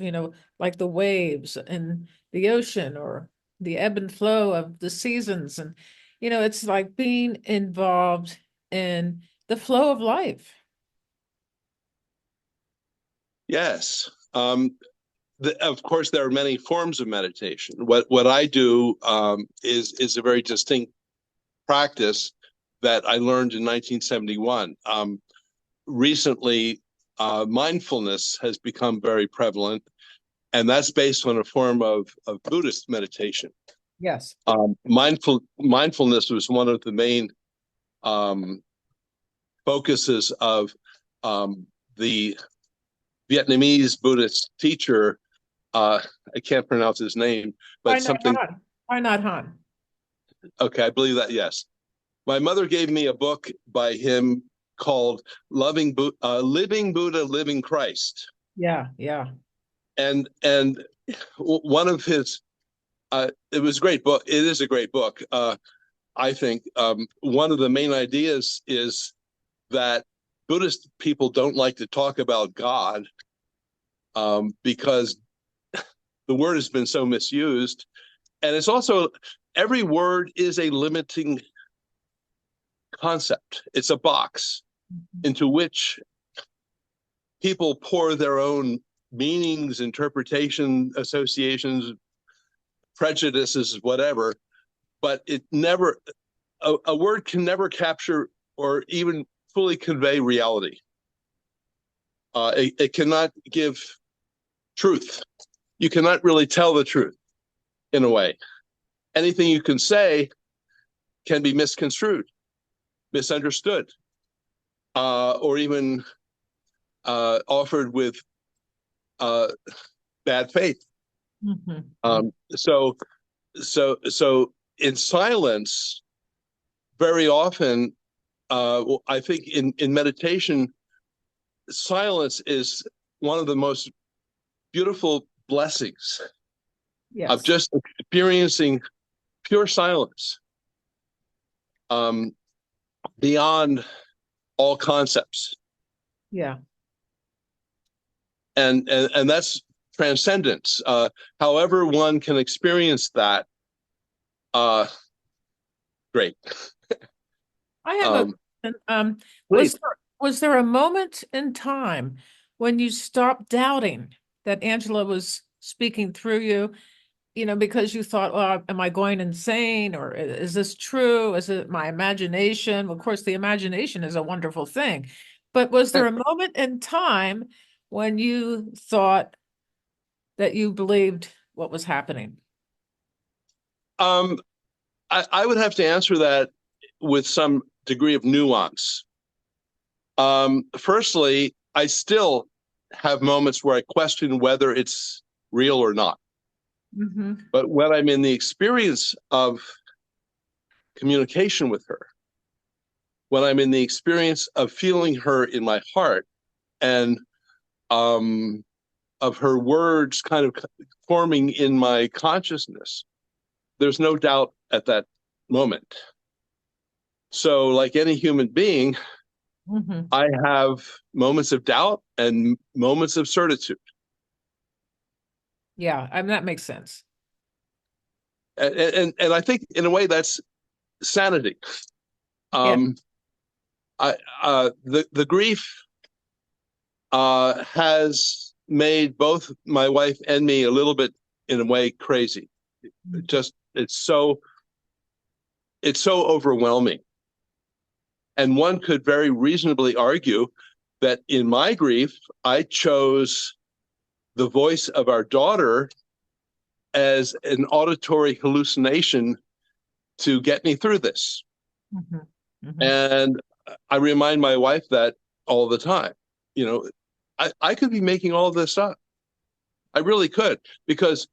like the waves in the ocean or the ebb and flow of the seasons. And, it's like being involved in the flow of life. Yes. Of course, there are many forms of meditation. What I do is a very distinct practice that I learned in 1971. Recently, mindfulness has become very prevalent, and that's based on a form of Buddhist meditation. Yes. Mindfulness was one of the main um, focuses of the Vietnamese Buddhist teacher. I can't pronounce his name, Why but not something. Han? Why not Han? Okay, I believe that. Yes, my mother gave me a book by him called Living Buddha, Living Christ," Yeah, yeah. and one of his. It was a great book. It is a great book. I think one of the main ideas is that Buddhist people don't like to talk about God because the word has been so misused. And it's also, every word is a limiting concept. It's a box into which people pour their own meanings, interpretation, associations, prejudices, whatever. But it never, a word can never capture or even fully convey reality. It cannot give truth. You cannot really tell the truth in a way. Anything you can say can be misconstrued, misunderstood, or even offered with bad faith. Mhm. So in silence, very often, I think in meditation, silence is one of the most beautiful blessings of Yes. just experiencing pure silence, um, beyond all concepts, Yeah. and that's transcendence. However, one can experience that. Uh, Great. I have a Um, question. Please. Was there a moment in time when you stopped doubting that Angela was speaking through you? You know, because you thought, well, am I going insane, or is this true? Is it my imagination? Of course, the imagination is a wonderful thing, but was there a moment in time when you thought that you believed what was happening? Um, I would have to answer that with some degree of nuance. Firstly, I still have moments where I question whether it's real or not. Mm-hmm. But when I'm in the experience of communication with her, when I'm in the experience of feeling her in my heart, and um, of her words kind of forming in my consciousness, there's no doubt at that moment. So, like any human being, Mm-hmm. I have moments of doubt and moments of certitude. Yeah, I mean, that makes sense. And I think in a way that's sanity. Yeah. Um, the grief has made both my wife and me a little bit, in a way, crazy. Just it's so overwhelming, and one could very reasonably argue that in my grief, I chose the voice of our daughter as an auditory hallucination to get me through this. Mm-hmm. Mm-hmm. And I remind my wife that all the time. You know, I could be making all of this up. I really could, because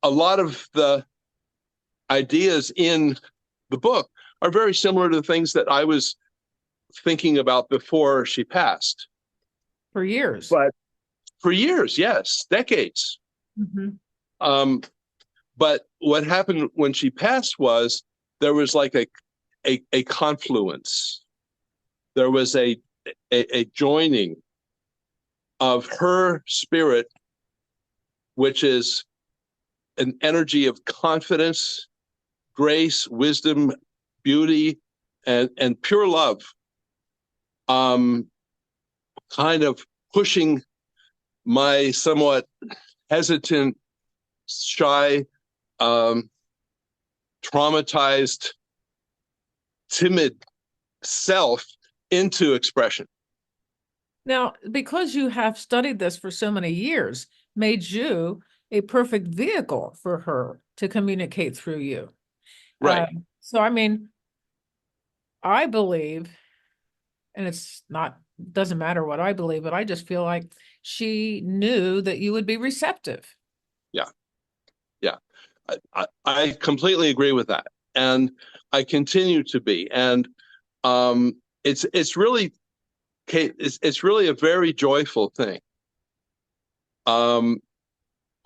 a lot of the ideas in the book are very similar to the things that I was thinking about before she passed. For years. But for years, yes, decades. Mm-hmm. Um, but what happened when she passed was there was like a confluence. There was a joining of her spirit, which is an energy of confidence, grace, wisdom, beauty, and pure love, um, kind of pushing my somewhat hesitant, shy, um, traumatized, timid self into expression. Now, because you have studied this for so many years, made you a perfect vehicle for her to communicate through you. Right. So, I mean, I believe, and it's not, doesn't matter what I believe, but I just feel like she knew that you would be receptive. Yeah. Yeah. I completely agree with that. And I continue to be. And it's really, Kate, it's really a very joyful thing. Um,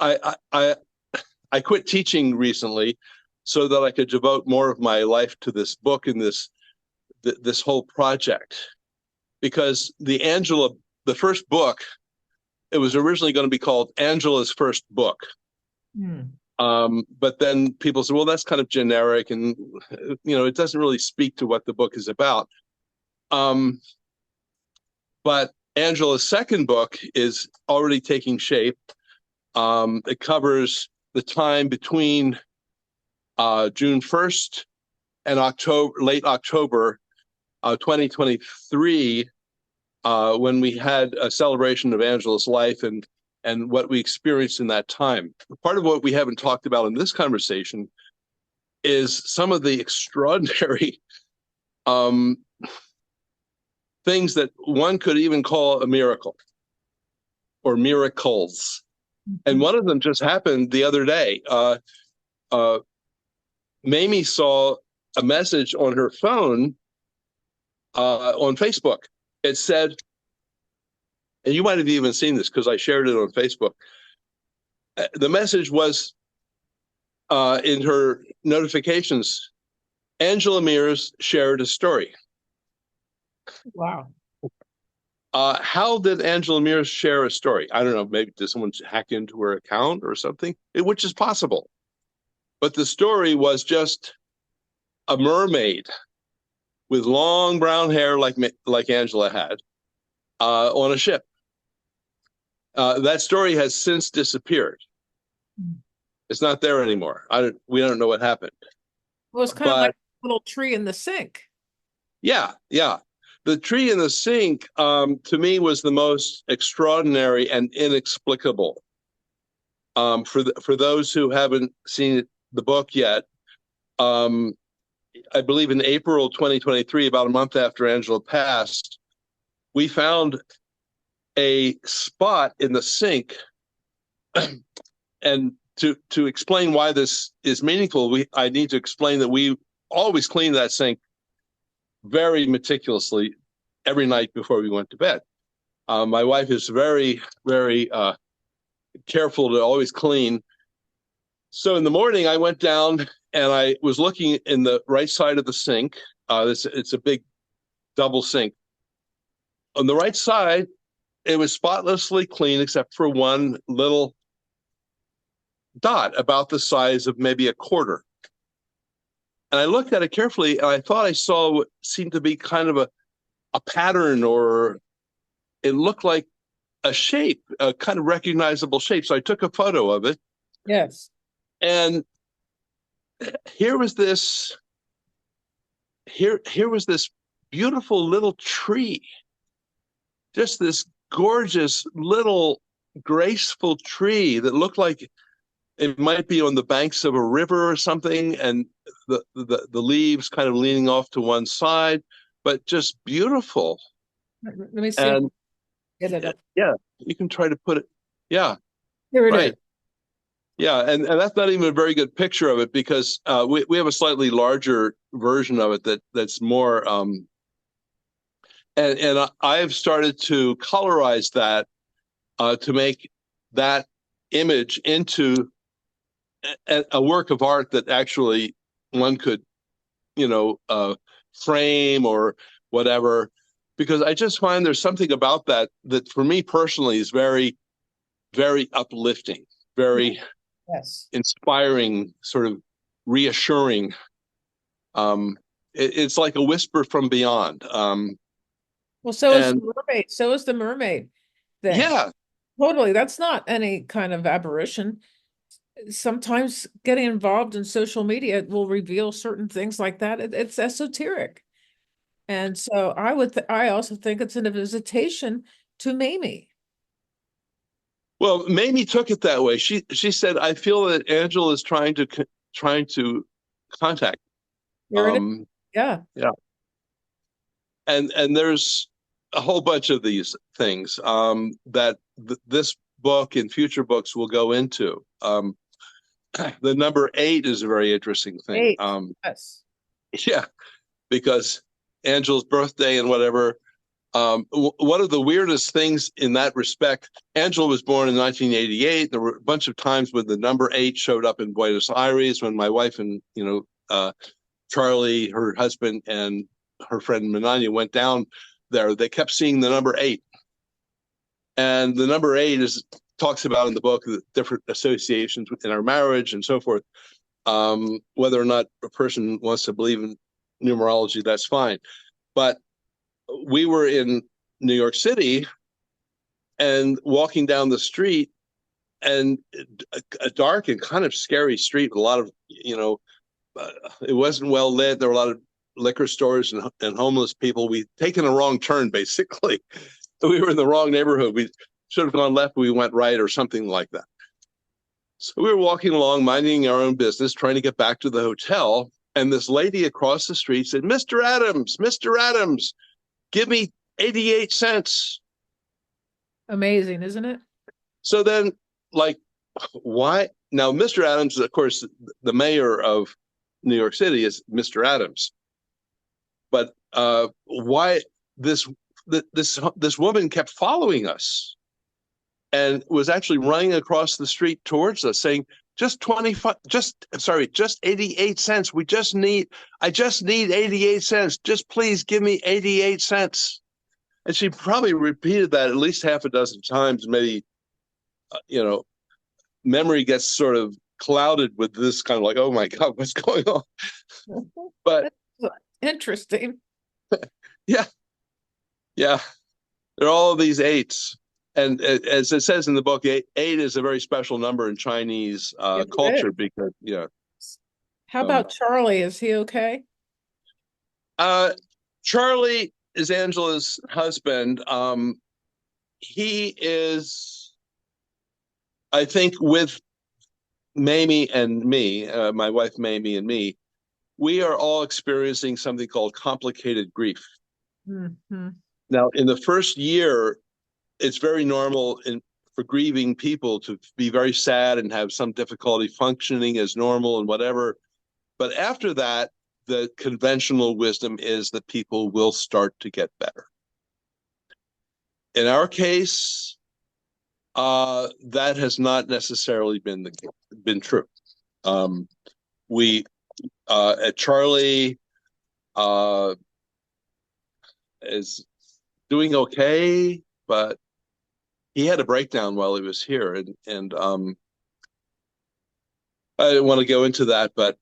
I quit teaching recently so that I could devote more of my life to this book and this whole project. Because the first book, it was originally going to be called Angela's First Book. Hmm. But then people said, well, that's kind of generic and, it doesn't really speak to what the book is about. But Angela's second book is already taking shape. It covers the time between June 1st and late October 2023, when we had a celebration of Angela's life and what we experienced in that time. Part of what we haven't talked about in this conversation is some of the extraordinary um, things that one could even call a miracle or miracles. And one of them just happened the other day. Mamie saw a message on her phone on Facebook. It said, and you might have even seen this because I shared it on Facebook. The message was in her notifications, Angela Mears shared a story. Wow. How did Angela Mears share a story? I don't know. Maybe did someone hack into her account or something? Which is possible. But the story was just a mermaid with long brown hair like Angela had on a ship. That story has since disappeared. It's not there anymore. We don't know what happened. Well, it's kind of like But a little tree in the sink. yeah, yeah. The tree in the sink, to me, was the most extraordinary and inexplicable. For those who haven't seen the book yet, I believe in April 2023, about a month after Angela passed, we found a spot in the sink. And to explain why this is meaningful, I need to explain that we always clean that sink very meticulously every night before we went to bed. My wife is very, very careful to always clean. So in the morning, I went down and I was looking in the right side of the sink. It's a big double sink. On the right side, it was spotlessly clean except for one little dot about the size of maybe a quarter. And I looked at it carefully and I thought I saw what seemed to be kind of a pattern, or it looked like a shape, a kind of recognizable shape. So I took a photo of it. Yes. And here was this beautiful little tree, just this gorgeous little graceful tree that looked like it might be on the banks of a river or something, and the leaves kind of leaning off to one side, but just beautiful. Let me see if I And get it up. yeah, you can try to put it. Yeah, Here it is. right. Yeah, and that's not even a very good picture of it because we have a slightly larger version of it that's more and I have started to colorize that to make that image into a work of art that actually one could, frame or whatever. Because I just find there's something about that for me personally is very, very uplifting, very Yes. inspiring, sort of reassuring. It's like a whisper from beyond. Well, so is the And mermaid. So is the mermaid thing. yeah, Totally. That's not any kind of aberration. Sometimes getting involved in social media will reveal certain things like that. It's esoteric. And so I also think it's a visitation to Mamie. Well, Mamie took it that way. She said, "I feel that Angela is trying to contact." Here it is. Um, Yeah. yeah, and there's a whole bunch of these things that this book and future books will go into. The number 8 is a very interesting thing. 8. Yes. Yeah, because Angela's birthday and whatever. One of the weirdest things in that respect, Angela was born in 1988. There were a bunch of times when the number 8 showed up in Buenos Aires when my wife and, Charlie, her husband, and her friend Menania went down there. They kept seeing the number 8. And the number 8 is talks about in the book the different associations in our marriage and so forth. Whether or not a person wants to believe in numerology, that's fine. But we were in New York City and walking down the street, and a dark and kind of scary street with a lot of, it wasn't well lit. There were a lot of liquor stores and homeless people. We'd taken a wrong turn, basically. We were in the wrong neighborhood. We should have gone left, but we went right or something like that. So we were walking along, minding our own business, trying to get back to the hotel. And this lady across the street said, Mr. Adams, give me 88 cents. Amazing, isn't it? So then, like, why? Now, Mr. Adams, of course, the mayor of New York City is Mr. Adams. But why this woman kept following us and was actually running across the street towards us saying, just 88 cents. I just need 88 cents. Just please give me 88 cents. And she probably repeated that at least half a dozen times. Maybe, memory gets sort of clouded with this kind of like, oh my God, what's going on? But interesting. Yeah. There are all of these 8s. And as it says in the book, 8 is a very special number in Chinese culture because, How about Charlie? Is he okay? Charlie is Angela's husband. He is, I think, with Mamie and me, my wife Mamie and me, we are all experiencing something called complicated grief. Mm-hmm. Now, in the first year, it's very normal for grieving people to be very sad and have some difficulty functioning as normal and whatever. But after that, the conventional wisdom is that people will start to get better. In our case, that has not necessarily been true. At Charlie is doing okay, but he had a breakdown while he was here, and I didn't want to go into that, but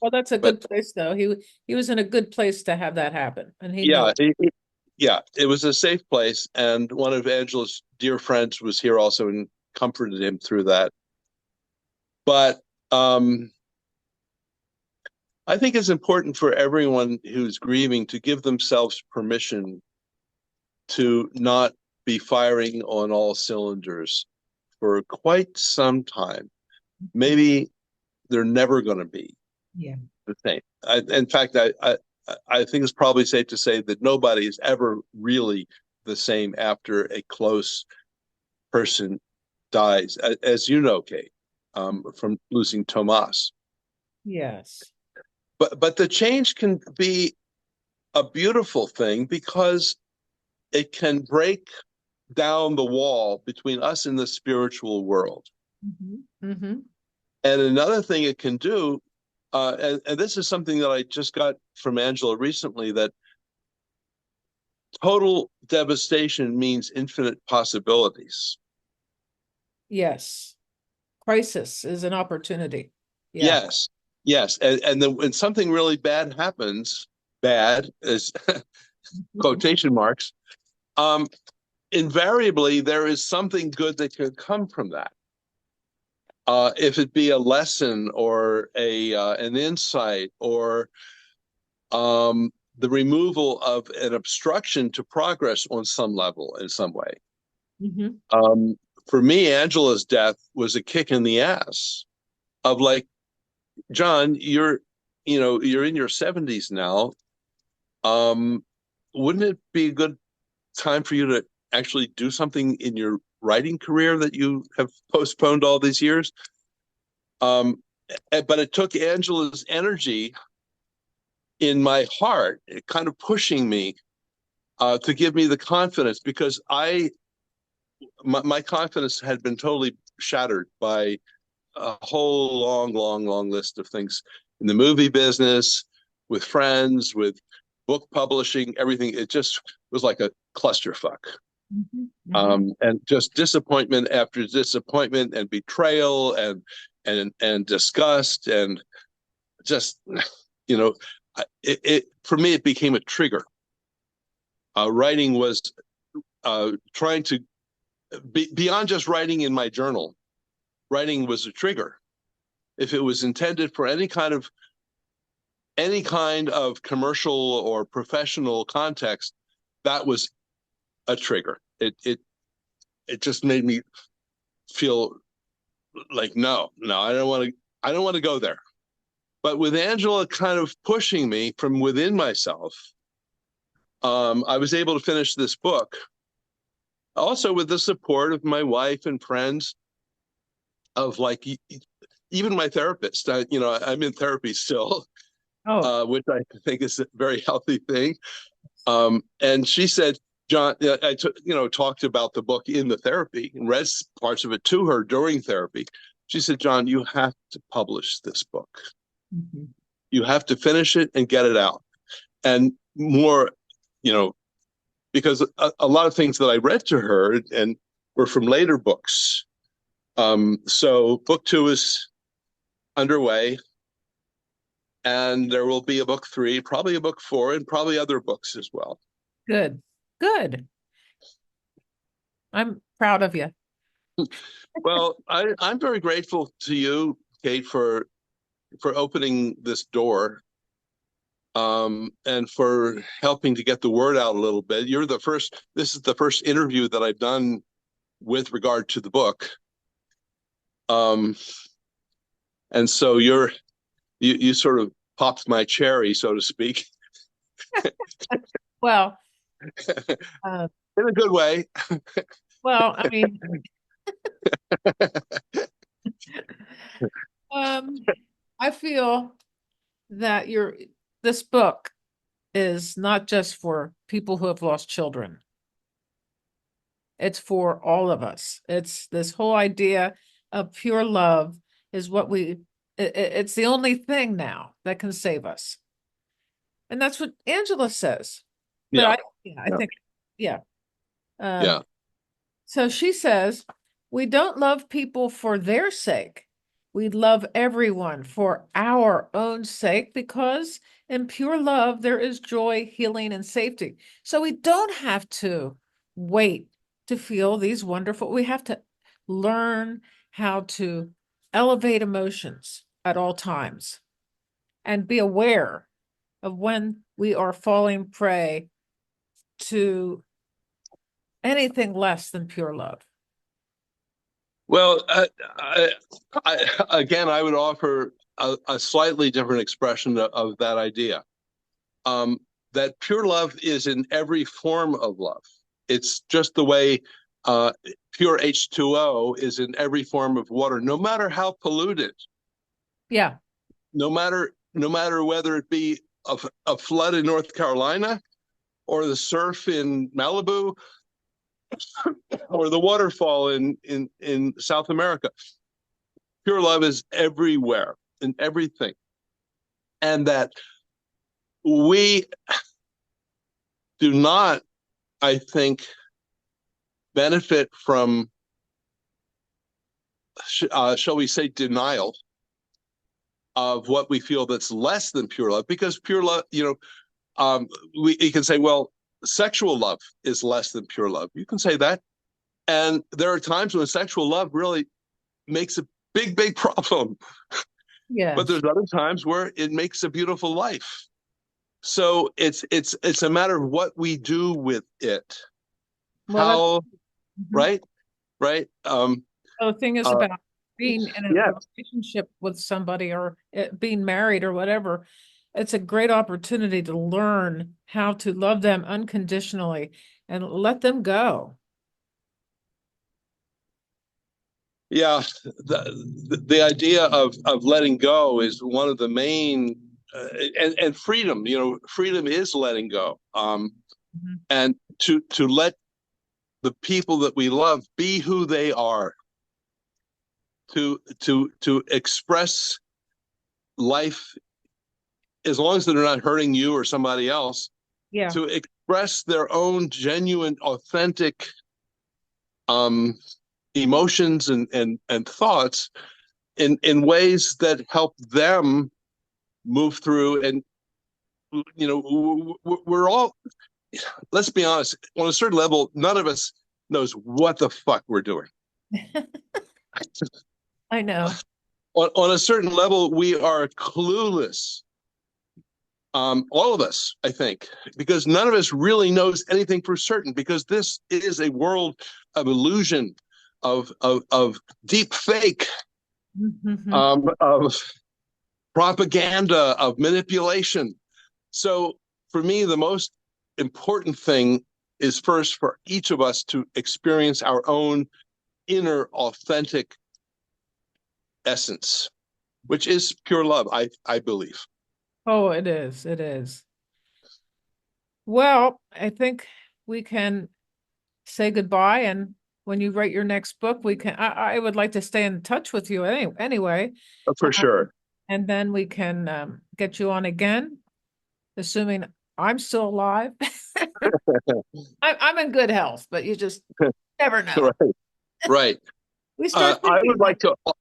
well, that's a good place, though. He was in a good place to have that happen, and he yeah, knew. it was a safe place, and one of Angela's dear friends was here also and comforted him through that. But I think it's important for everyone who's grieving to give themselves permission to not be firing on all cylinders for quite some time. Maybe they're never going to be the same. In fact, I think it's probably safe to say that nobody is ever really the same after a close person dies, as you know, Kate, from losing Tomas. Yes. But the change can be a beautiful thing because it can break down the wall between us and the spiritual world. Mm-hmm. Mm-hmm. And another thing it can do, and this is something that I just got from Angela recently, that total devastation means infinite possibilities. Yes. Crisis is an opportunity. Yeah. Yes. And then when something really bad happens, bad is quotation marks, invariably there is something good that can come from that. If it be a lesson or an insight or the removal of an obstruction to progress on some level in some way. Mm-hmm. for me, Angela's death was a kick in the ass of like, John, you're in your 70s now. Um, wouldn't it be a good time for you to actually do something in your writing career that you have postponed all these years? But it took Angela's energy in my heart, kind of pushing me to give me the confidence, because my confidence had been totally shattered by a whole long list of things in the movie business, with friends, with book publishing, everything. It just was like a clusterfuck. And just disappointment after disappointment, and betrayal, and disgust, and just, you know, it for me, it became a trigger. Writing was trying to be beyond just writing in my journal. Writing was a trigger. If it was intended for any kind of commercial or professional context, that was a trigger. It just made me feel like, no, I don't want to go there. But with Angela kind of pushing me from within myself, I was able to finish this book. Also with the support of my wife and friends, of like, even my therapist. I'm in therapy still, Oh, which I think is a very healthy thing. And she said, John, talked about the book in the therapy and read parts of it to her during therapy. She said, John, you have to publish this book. You have to finish it and get it out. And more, because a lot of things that I read to her and were from later books. So book 2 is underway, and there will be a book 3, probably a book 4, and probably other books as well. good. I'm proud of you. Well, I'm very grateful to you, Kate, for opening this door, and for helping to get the word out a little bit. This is the first interview that I've done with regard to the book. And so you sort of popped my cherry, so to speak. Well, in a good way. I mean, I feel that this book is not just for people who have lost children. It's for all of us. It's this whole idea of pure love is it's the only thing now that can save us. And that's what Angela says. But I think, yeah. Yeah. So she says, we don't love people for their sake. We love everyone for our own sake, because in pure love, there is joy, healing, and safety. So we don't have to wait to feel these we have to learn how to elevate emotions at all times and be aware of when we are falling prey to anything less than pure love. Well, again, I would offer a slightly different expression of that idea. That pure love is in every form of love. It's just the way pure H2O is in every form of water, no matter how polluted. Yeah. No matter whether it be a flood in North Carolina, or the surf in Malibu, or the waterfall in South America. Pure love is everywhere, in everything. And that we do not, I think, benefit from, shall we say, denial of what we feel that's less than pure love. Because pure love, you can say, well, sexual love is less than pure love. You can say that. And there are times when sexual love really makes a big problem. Yeah. But there's other times where it makes a beautiful life. So it's a matter of what we do with it. Right? right? The thing is Uh, about being in a yeah, relationship with somebody or being married or whatever. It's a great opportunity to learn how to love them unconditionally and let them go. yeah. The idea of letting go is one of the main, and freedom. You know, freedom is letting go. Mhm. And to let the people that we love be who they are, to express life as long as they're not hurting you or somebody else, Yeah. to express their own genuine, authentic um, emotions and thoughts in ways that help them move through. And you know, we're all, let's be honest, on a certain level, none of us knows what the fuck we're doing. I know. On a certain level, we are clueless. All of us, I think, because none of us really knows anything for certain, because this is a world of illusion, of deep fake, Mhm. of propaganda, of manipulation. So for me, the most important thing is first for each of us to experience our own inner authentic essence, which is pure love, I believe. Oh, it is. It is. Well, I think we can say goodbye. And when you write your next book, I would like to stay in touch with you anyway. For sure. And then we can get you on again, assuming I'm still alive. I'm in good health, but you just never know. Right. Right. We start I thinking would like, like to.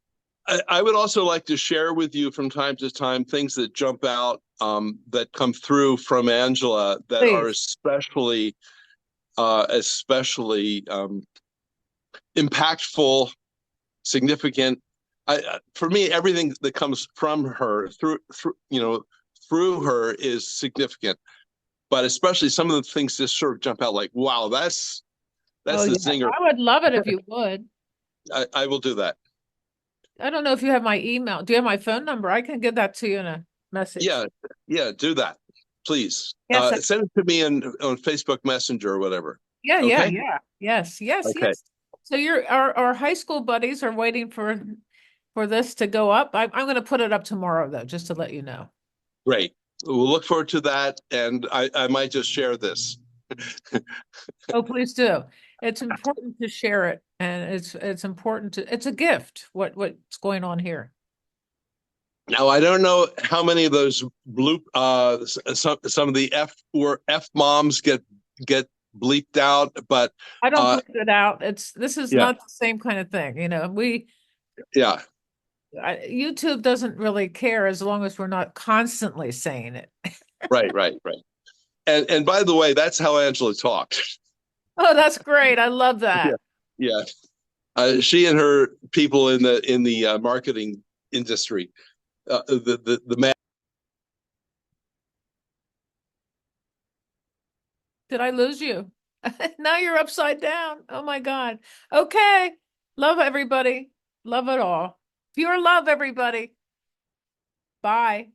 I would also like to share with you from time to time things that jump out, that come through from Angela, that are please. especially impactful, significant. For me, everything that comes from her through her is significant. But especially some of the things just sort of jump out like, wow, Oh, that's the yeah. zinger. I would love it if you would. I will do that. I don't know if you have my email. Do you have my phone number? I can give that to you in a message. Yeah, yeah, do that, please. Yes. Send it to me on Facebook Messenger or whatever. Yeah, yeah, Okay. yeah. Yes, yes, Okay. yes. So our high school buddies are waiting for this to go up. I'm going to put it up tomorrow though, just to let you know. Great. We'll look forward to that, and I might just share this. Oh, please do. It's important to share it, and it's important to. It's a gift. What's going on here? Now I don't know how many of those bloop some of the F moms get bleeped out, but I don't uh put it out. This is yeah, not the same kind of thing. yeah. YouTube doesn't really care as long as we're not constantly saying it. Right, right, right. And by the way, that's how Angela talked. Oh, that's great. I love Yeah, that. yeah. She and her people in the marketing industry, the man. Did I lose you? Now you're upside down. Oh my God. Okay. Love everybody. Love it all. Pure love, everybody. Bye.